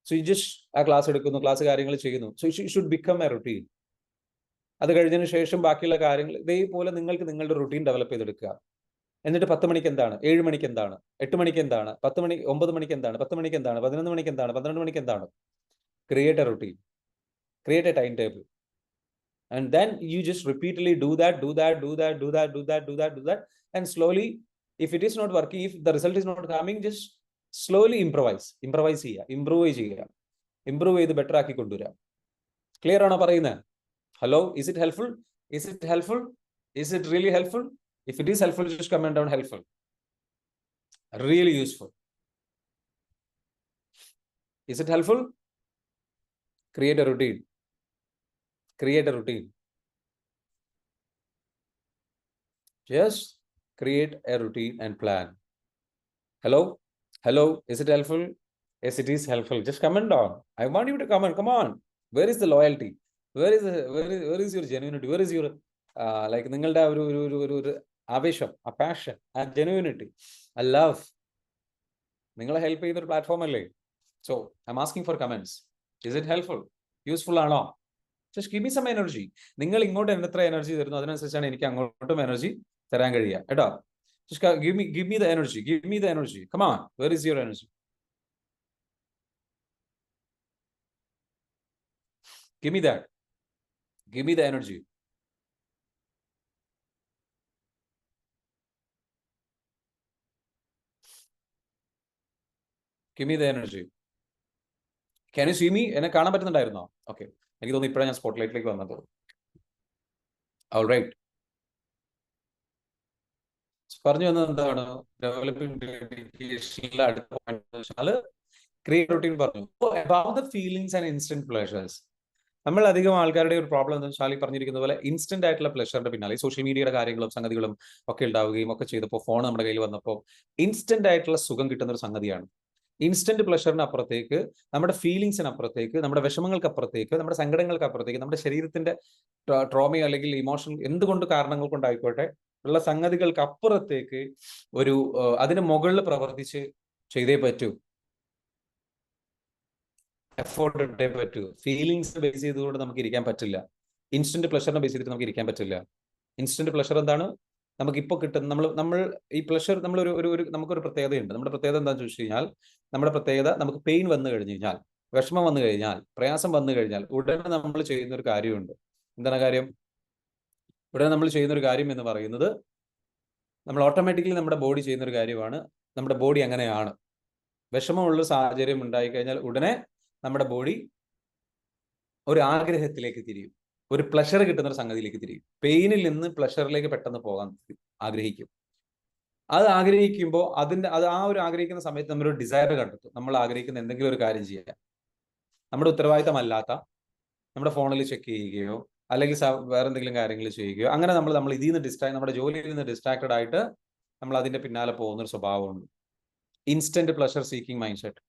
സോ യു ജസ്റ്റ് ആ ക്ലാസ് എടുക്കുന്നു, ക്ലാസ് കാര്യങ്ങൾ ചെയ്യുന്നു. So it should become A routine. അത് കഴിഞ്ഞതിന് ശേഷം ബാക്കിയുള്ള കാര്യങ്ങൾ ഇതേപോലെ നിങ്ങൾക്ക് നിങ്ങളുടെ റുട്ടീൻ ഡെവലപ്പ് ചെയ്തെടുക്കുക. എന്നിട്ട് 10 മണിക്ക് എന്താണ്, 7 മണിക്ക് എന്താണ്, 8 മണിക്ക് എന്താണ്, 9 മണിക്ക് എന്താണ്, 10 മണിക്ക് എന്താണ്, 11 മണിക്ക് എന്താണ്, 12 മണിക്ക് എന്താണ്. Create a routine, create A time table. And then you just repeatedly do that. And slowly, if it is not working, if the result is not coming, just slowly improvise ചെയ്യുക, improve ചെയ്ത് better ആക്കി കൊണ്ടുവരാം. Clear ആണോ പറയുന്നത്? Hello, is it helpful? Is it really helpful? If it is helpful, just comment down helpful. Really useful. Is it helpful? Create a routine. Just create a routine and plan. Hello, is it helpful? Yes, it is helpful. Just comment down. I want you to comment. Come on. Where is the loyalty? Where is your genuinity? Where is your like നിങ്ങളുടെ ഒരു ആവേശം, ആ passion, ആ genuinity, ആ love? നിങ്ങളെ help ചെയ്യുന്ന ഒരു platform അല്ലേ? So I am asking for comments. Is it helpful? Useful ആണോ? Just give me some energy. നിങ്ങൾ ഇങ്ങോട്ട് എത്ര എനർജി തരുന്നു അതിനനുസരിച്ചാണ് എനിക്ക് അങ്ങോട്ടും എനർജി തരാൻ കഴിയുക കേട്ടോ. Just give me the energy. Come on, where is your energy? Give me that. Give me the energy. Give me the energy. Can you see me? എന്നെ കാണാൻ പറ്റുന്നുണ്ടായിരുന്നോ? ഓക്കെ, എനിക്ക് തോന്നുന്നു ഇപ്പോഴാണ് ഞാൻ സ്പോട്ട്ലൈറ്റിലേക്ക് വന്നത്. All right. പറഞ്ഞു വന്നത് എന്താണ്? ഡെവലപ്പിംഗ് ഡെഡിക്കേഷനിലെ അടുത്ത പോയിന്റ് ക്രിയേറ്റ് റൂട്ടീൻ പറഞ്ഞു. About the feelings and instant pleasures. നമ്മൾ അധികം ആൾക്കാരുടെ ഒരു പ്രോബ്ലം എന്താ വെച്ചാൽ പറഞ്ഞിരിക്കുന്ന പോലെ ഇൻസ്റ്റന്റ് ആയിട്ടുള്ള പ്ലഷറിന്റെ പിന്നാലെ സോഷ്യൽ മീഡിയയുടെ കാര്യങ്ങളും സംഗതികളും ഒക്കെ ഉണ്ടാവുകയും ഒക്കെ ചെയ്തപ്പോൾ, ഫോൺ നമ്മുടെ കയ്യിൽ വന്നപ്പോൾ ഇൻസ്റ്റന്റ് ആയിട്ടുള്ള സുഖം കിട്ടുന്ന ഒരു സംഗതിയാണ്. ഇൻസ്റ്റന്റ് പ്ലഷറിന് അപ്പുറത്തേക്ക്, നമ്മുടെ ഫീലിങ്സിന് അപ്പുറത്തേക്ക്, നമ്മുടെ വിഷമങ്ങൾക്ക് അപ്പുറത്തേക്ക്, നമ്മുടെ സങ്കടങ്ങൾക്ക് അപ്പുറത്തേക്ക്, നമ്മുടെ ശരീരത്തിന്റെ ട്രോമയോ അല്ലെങ്കിൽ ഇമോഷൻ എന്തുകൊണ്ട് കാരണങ്ങൾ കൊണ്ടായിക്കോട്ടെ ഉള്ള സംഗതികൾക്ക് അപ്പുറത്തേക്ക് ഒരു അതിന് മുകളിൽ പ്രവർത്തിച്ച് ചെയ്തേ പറ്റൂ, എഫോർട്ട് ഇട്ടേ പറ്റൂ. ഫീലിങ്സ് ബേസ് ചെയ്തുകൊണ്ട് നമുക്ക് ഇരിക്കാൻ പറ്റില്ല. ഇൻസ്റ്റന്റ് പ്ലഷറിനെ ബേസ് ചെയ്തിട്ട് നമുക്ക് ഇരിക്കാൻ പറ്റില്ല. ഇൻസ്റ്റന്റ് പ്ലഷർ എന്താണ്? നമുക്കിപ്പോൾ കിട്ടുന്ന നമ്മൾ ഈ പ്ലഷർ നമുക്കൊരു പ്രത്യേകതയുണ്ട്. നമ്മുടെ പ്രത്യേകത എന്താണെന്ന് ചോദിച്ചു കഴിഞ്ഞാൽ, നമ്മുടെ പ്രത്യേകത നമുക്ക് പെയിൻ വന്നു കഴിഞ്ഞു കഴിഞ്ഞാൽ, വിഷമം വന്നു കഴിഞ്ഞാൽ, പ്രയാസം വന്നു കഴിഞ്ഞാൽ ഉടനെ നമ്മൾ ചെയ്യുന്ന ഒരു കാര്യമുണ്ട്. എന്താണ് കാര്യം? ഉടനെ നമ്മൾ ചെയ്യുന്ന ഒരു കാര്യം എന്ന് പറയുന്നത്, നമ്മൾ ഓട്ടോമാറ്റിക്കലി നമ്മുടെ ബോഡി ചെയ്യുന്ന ഒരു കാര്യമാണ്. നമ്മുടെ ബോഡി അങ്ങനെയാണ്. വിഷമമുള്ള സാഹചര്യം ഉണ്ടായിക്കഴിഞ്ഞാൽ ഉടനെ നമ്മുടെ ബോഡി ഒരു ആഗ്രഹത്തിലേക്ക് തിരിയും, ഒരു പ്ലഷർ കിട്ടുന്ന ഒരു സംഗതിയിലേക്ക് തിരിയും. പെയിനിൽ നിന്ന് പ്ലഷറിലേക്ക് പെട്ടെന്ന് പോകാൻ ആഗ്രഹിക്കും. അത് ആഗ്രഹിക്കുമ്പോൾ ആ ഒരു ആഗ്രഹിക്കുന്ന സമയത്ത് നമ്മളൊരു ഡിസയർ കണ്ടെത്തും. നമ്മൾ ആഗ്രഹിക്കുന്ന എന്തെങ്കിലും ഒരു കാര്യം ചെയ്യാൻ, നമ്മുടെ ഉത്തരവാദിത്തമല്ലാത്ത, നമ്മുടെ ഫോണിൽ ചെക്ക് ചെയ്യുകയോ അല്ലെങ്കിൽ വേറെ എന്തെങ്കിലും കാര്യങ്ങൾ ചെയ്യുകയോ, അങ്ങനെ നമ്മൾ ഇതിൽ നിന്ന് നമ്മുടെ ജോലിയിൽ നിന്ന് ഡിസ്ട്രാക്റ്റഡ് ആയിട്ട് നമ്മൾ അതിന്റെ പിന്നാലെ പോകുന്ന ഒരു സ്വഭാവമുണ്ട്. Instant pleasure seeking mind set,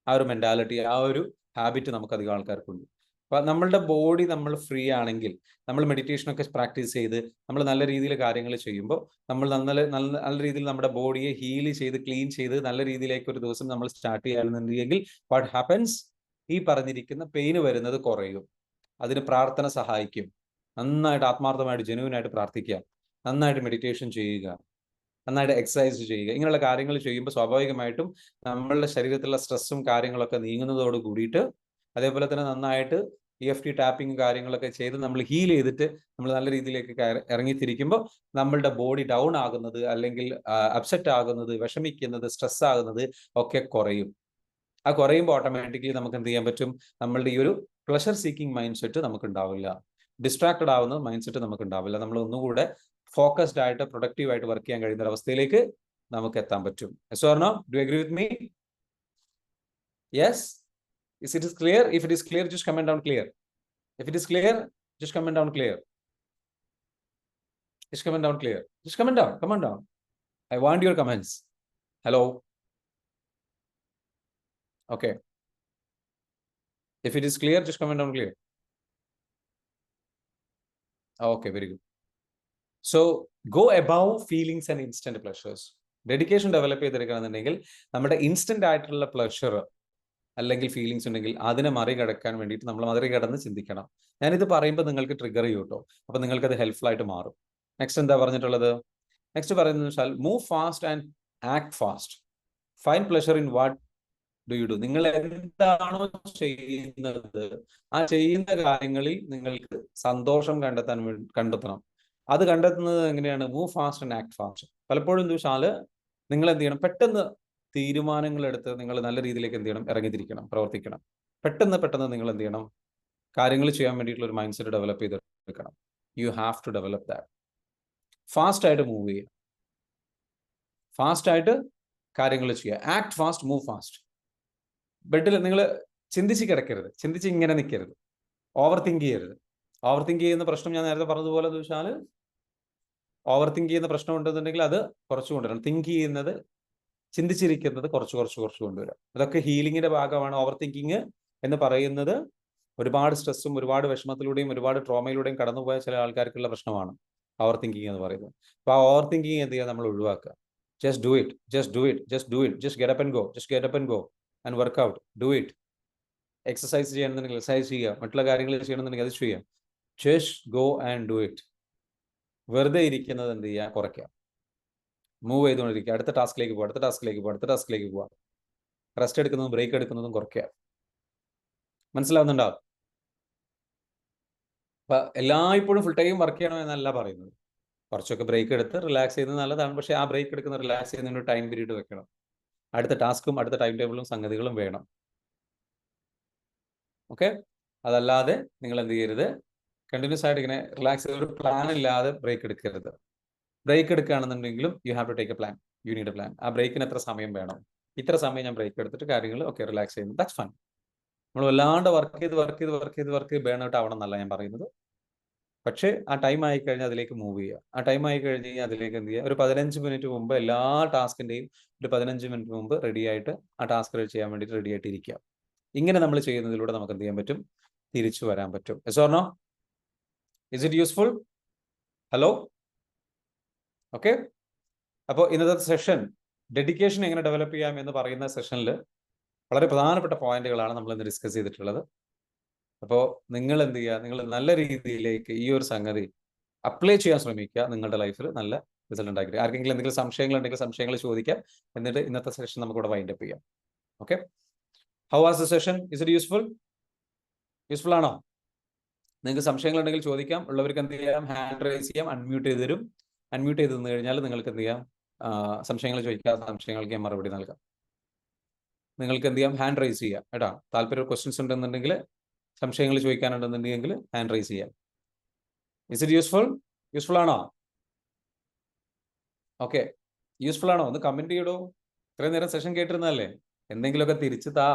ആ ഒരു മെന്റാലിറ്റി, ആ ഒരു ഹാബിറ്റ് നമുക്ക് അധികം ആൾക്കാർക്കുണ്ട്. അപ്പൊ നമ്മളുടെ ബോഡി നമ്മൾ ഫ്രീ ആണെങ്കിൽ, നമ്മൾ മെഡിറ്റേഷനൊക്കെ പ്രാക്ടീസ് ചെയ്ത് നമ്മൾ നല്ല രീതിയിൽ കാര്യങ്ങൾ ചെയ്യുമ്പോൾ, നമ്മൾ നല്ല രീതിയിൽ നമ്മുടെ ബോഡിയെ ഹീൽ ചെയ്ത് ക്ലീൻ ചെയ്ത് നല്ല രീതിയിലേക്ക് ഒരു ദിവസം നമ്മൾ സ്റ്റാർട്ട് ചെയ്യുന്നുണ്ടെങ്കിൽ വാട്ട് ഹാപ്പൻസ്, ഈ പറഞ്ഞിരിക്കുന്ന പെയിന് വരുന്നത് കുറയും. അതിന് പ്രാർത്ഥന സഹായിക്കും. നന്നായിട്ട് ആത്മാർത്ഥമായിട്ട് ജെന്യുവിനായിട്ട് പ്രാർത്ഥിക്കുക, നന്നായിട്ട് മെഡിറ്റേഷൻ ചെയ്യുക, നന്നായിട്ട് എക്സസൈസ് ചെയ്യുക. ഇങ്ങനെയുള്ള കാര്യങ്ങൾ ചെയ്യുമ്പോൾ സ്വാഭാവികമായിട്ടും നമ്മളുടെ ശരീരത്തിലുള്ള സ്ട്രെസ്സും കാര്യങ്ങളൊക്കെ നീങ്ങുന്നതോട് കൂടിയിട്ട്, അതേപോലെ തന്നെ നന്നായിട്ട് EFT ടാപ്പിംഗ് കാര്യങ്ങളൊക്കെ ചെയ്ത് നമ്മൾ ഹീൽ ചെയ്തിട്ട് നമ്മൾ നല്ല രീതിയിലേക്ക് ഇറങ്ങിത്തിരിക്കുമ്പോൾ നമ്മളുടെ ബോഡി ഡൗൺ ആകുന്നത്, അല്ലെങ്കിൽ അപ്സെറ്റ് ആകുന്നത്, വിഷമിക്കുന്നത്, സ്ട്രെസ് ആകുന്നത് ഒക്കെ കുറയും. ആ കുറയുമ്പോൾ ഓട്ടോമാറ്റിക്കലി നമുക്ക് എന്ത് ചെയ്യാൻ പറ്റും? നമ്മളുടെ ഈ ഒരു പ്ലഷർ സീക്കിംഗ് മൈൻഡ് സെറ്റ് നമുക്ക് ഉണ്ടാവില്ല, ഡിസ്ട്രാക്റ്റഡ് ആവുന്ന മൈൻഡ് സെറ്റ് നമുക്ക് ഉണ്ടാവില്ല. നമ്മൾ ഒന്നുകൂടെ ഫോക്കസ്ഡ് ആയിട്ട് പ്രൊഡക്റ്റീവ് ആയിട്ട് വർക്ക് ചെയ്യാൻ കഴിയുന്ന ഒരു അവസ്ഥയിലേക്ക് നമുക്ക് എത്താൻ പറ്റും. Yes or no? Do you agree with me? Yes? Is it clear? If it is clear, just comment down clear. If it is clear, just comment down clear. Just comment down clear. Just comment down. Come on down. I want your comments. Hello. Okay. If it is clear, just comment down clear. Okay, very good. So go above feelings and instant pleasures. Dedication develop ചെയ്തെടുക്കണമെന്നുണ്ടെങ്കിൽ നമ്മുടെ instant ആയിട്ടുള്ള pleasure അല്ലെങ്കിൽ feelings ഉണ്ടെങ്കിൽ അതിനെ മറികടക്കാൻ വേണ്ടിയിട്ട് നമ്മൾ മറികടന്ന് ചിന്തിക്കണം. ഞാനിത് പറയുമ്പോൾ നിങ്ങൾക്ക് ട്രിഗർ ചെയ്യും കേട്ടോ. അപ്പൊ നിങ്ങൾക്ക് അത് ഹെൽപ്ഫുൾ ആയിട്ട് മാറും. നെക്സ്റ്റ് എന്താ പറഞ്ഞിട്ടുള്ളത്? നെക്സ്റ്റ് പറയുന്നത് വെച്ചാൽ move fast and act fast. Find pleasure in what do you do. നിങ്ങൾ എന്താണോ ചെയ്യുന്നത്, ആ ചെയ്യുന്ന കാര്യങ്ങളിൽ നിങ്ങൾക്ക് സന്തോഷം കണ്ടെത്തണം. അത് കണ്ടെത്തുന്നത് എങ്ങനെയാണ്? Move fast and act fast. പലപ്പോഴും എന്താ വെച്ചാൽ നിങ്ങൾ എന്ത് ചെയ്യണം? പെട്ടെന്ന് തീരുമാനങ്ങൾ എടുത്ത് നിങ്ങൾ നല്ല രീതിയിലേക്ക് എന്ത് ചെയ്യണം? ഇറങ്ങിത്തിരിക്കണം, പ്രവർത്തിക്കണം. പെട്ടെന്ന് നിങ്ങൾ എന്ത് ചെയ്യണം? കാര്യങ്ങൾ ചെയ്യാൻ വേണ്ടിയിട്ടുള്ള ഒരു മൈൻഡ് സെറ്റ് ഡെവലപ്പ് ചെയ്തെടുക്കണം. You have to develop that. Fast ആയിട്ട് മൂവ് ചെയ്യുക, ഫാസ്റ്റ് ആയിട്ട് കാര്യങ്ങൾ ചെയ്യുക. Act fast, move fast. ബെഡിൽ നിങ്ങൾ ചിന്തിച്ച് കിടക്കരുത്, ചിന്തിച്ച് ഇങ്ങനെ നിൽക്കരുത്, ഓവർ തിങ്ക് ചെയ്യരുത്. ഓവർ തിങ്ക് ചെയ്യുന്ന പ്രശ്നം ഞാൻ നേരത്തെ പറഞ്ഞതുപോലെ എന്ന് വെച്ചാൽ, ഓവർ തിങ്ക് ചെയ്യുന്ന പ്രശ്നം ഉണ്ടെന്നുണ്ടെങ്കിൽ അത് കുറച്ച് കൊണ്ടുവരണം. തിങ്ക് ചെയ്യുന്നത്, ചിന്തിച്ചിരിക്കുന്നത് കുറച്ച് കൊണ്ടുവരാം. അതൊക്കെ ഹീലിങ്ങിന്റെ ഭാഗമാണ്. ഓവർ തിങ്കിങ് എന്ന് പറയുന്നത് ഒരുപാട് സ്ട്രെസ്സും ഒരുപാട് വിഷമത്തിലൂടെയും ഒരുപാട് ട്രോമയിലൂടെയും കടന്നുപോയ ചില ആൾക്കാർക്കുള്ള പ്രശ്നമാണ് ഓവർ തിങ്കിങ് എന്ന് പറയുന്നത്. അപ്പോൾ ആ ഓവർ തിങ്കിങ് എന്ത് ചെയ്യുക? നമ്മൾ ഒഴിവാക്കുക. Just do it, just do it, just do it, just get up and go, just get up and go and work out. Do it. Exercise ചെയ്യണമെന്നുണ്ടെങ്കിൽ എക്സസൈസ് ചെയ്യുക, മറ്റുള്ള കാര്യങ്ങൾ ചെയ്യണമെന്നുണ്ടെങ്കിൽ അത് ചെയ്യാം. Just go and do it. വെറുതെ ഇരിക്കുന്നത് എന്ത് ചെയ്യുക? കുറയ്ക്കുക. മൂവ് ചെയ്തുകൊണ്ടിരിക്കുക. അടുത്ത ടാസ്കിലേക്ക് പോവുക. റെസ്റ്റ് എടുക്കുന്നതും ബ്രേക്ക് എടുക്കുന്നതും കുറയ്ക്കുക. മനസ്സിലാവുന്നുണ്ടോ? അപ്പൊ എല്ലായ്പ്പോഴും ഫുൾ ടൈം വർക്ക് ചെയ്യണം എന്നല്ല പറയുന്നത്. കുറച്ചൊക്കെ ബ്രേക്ക് എടുത്ത് റിലാക്സ് ചെയ്യുന്നത് നല്ലതാണ്. പക്ഷെ ആ ബ്രേക്ക് എടുക്കുന്ന റിലാക്സ് ചെയ്യുന്നതിന് ടൈം പീരീഡ് വെക്കണം. അടുത്ത ടാസ്കും അടുത്ത ടൈം ടേബിളും സംഗതികളും വേണം. ഓക്കെ? അതല്ലാതെ നിങ്ങൾ എന്ത് ചെയ്യരുത്? കണ്ടിന്യൂസ് ആയിട്ട് ഇങ്ങനെ റിലാക്സ് ചെയ്ത് ഒരു പ്ലാൻ ഇല്ലാതെ ബ്രേക്ക് എടുക്കരുത്. ബ്രേക്ക് എടുക്കുകയാണെന്നുണ്ടെങ്കിലും you have to take a plan. You need a plan. ആ ബ്രേക്കിന് എത്ര സമയം വേണം? ഇത്ര സമയം ഞാൻ ബ്രേക്ക് എടുത്തിട്ട് കാര്യങ്ങൾ റിലാക്സ് ചെയ്യുന്നു. That's fine. നമ്മൾ വല്ലാണ്ട് വർക്ക് ചെയ്ത് ബേൺ ഔട്ട് ആവണം എന്നല്ല ഞാൻ പറയുന്നത്. പക്ഷേ ആ ടൈം ആയി കഴിഞ്ഞാൽ അതിലേക്ക് മൂവ് ചെയ്യുക. ആ ടൈം ആയി കഴിഞ്ഞ് കഴിഞ്ഞാൽ അതിലേക്ക് എന്ത് ചെയ്യുക? ഒരു 15 മിനിറ്റ് മുമ്പ് എല്ലാ ടാസ്കിന്റെയും ഒരു 15 മിനിറ്റ് മുമ്പ് റെഡി ആയിട്ട് ആ ടാസ്കുകൾ ചെയ്യാൻ വേണ്ടിയിട്ട് റെഡി ആയിട്ട് ഇരിക്കുക. ഇങ്ങനെ നമ്മൾ ചെയ്യുന്നതിലൂടെ നമുക്ക് എന്ത് ചെയ്യാൻ പറ്റും? തിരിച്ചു വരാൻ പറ്റും. Yes or no? Is it useful? Hello? Okay. അപ്പോൾ ഇന്നത്തെ സെഷൻ ഡെഡിക്കേഷൻ എങ്ങനെ ഡെവലപ്പ് ചെയ്യാം എന്ന് പറയുന്ന സെഷനിൽ വളരെ പ്രധാനപ്പെട്ട പോയിന്റുകളാണ് നമ്മൾ ഇന്ന് ഡിസ്കസ് ചെയ്തിട്ടുള്ളത്. അപ്പോൾ നിങ്ങൾ എന്ത് ചെയ്യുക? നിങ്ങൾ നല്ല രീതിയിലേക്ക് ഈ ഒരു സംഗതി അപ്ലൈ ചെയ്യാൻ ശ്രമിക്കുക. നിങ്ങളുടെ ലൈഫിൽ നല്ല റിസൾട്ട് ഉണ്ടാക്കി. ആർക്കെങ്കിലും എന്തെങ്കിലും സംശയങ്ങളുണ്ടെങ്കിൽ സംശയങ്ങൾ ചോദിക്കാം. എന്നിട്ട് ഇന്നത്തെ സെഷൻ നമുക്കിവിടെ വൈൻഡ് അപ്പ് ചെയ്യാം. Okay, how was the session? Is it useful? Useful ആണോ? നിങ്ങൾക്ക് സംശയങ്ങളുണ്ടെങ്കിൽ ചോദിക്കാം. ഉള്ളവർക്ക് എന്ത് ചെയ്യാം? ഹാൻഡ് റൈസ് ചെയ്യാം. അൺമ്യൂട്ട് ചെയ്ത് തരും. അൺമ്യൂട്ട് ചെയ്ത് തന്നു കഴിഞ്ഞാൽ നിങ്ങൾക്ക് എന്ത് ചെയ്യാം? സംശയങ്ങൾ ചോദിക്കാത്ത സംശയങ്ങൾക്ക് ഞാൻ മറുപടി നൽകാം. നിങ്ങൾക്ക് എന്ത് ചെയ്യാം? ഹാൻഡ് റൈസ് ചെയ്യാം കേട്ടോ. താല്പര്യം ക്വസ്റ്റ്യൻസ് ഉണ്ടെന്നുണ്ടെങ്കിൽ, സംശയങ്ങൾ ചോദിക്കാനുണ്ടെന്നുണ്ടെങ്കിൽ ഹാൻഡ് റൈസ് ചെയ്യാം. Is it useful? യൂസ്ഫുൾ ആണോ? ഓക്കെ, യൂസ്ഫുൾ ആണോ? ഒന്ന് കമന്റ് ചെയ്യടോ. ഇത്രയും നേരം സെഷൻ കേട്ടിരുന്നല്ലേ? എന്തെങ്കിലുമൊക്കെ തിരിച്ചു താ.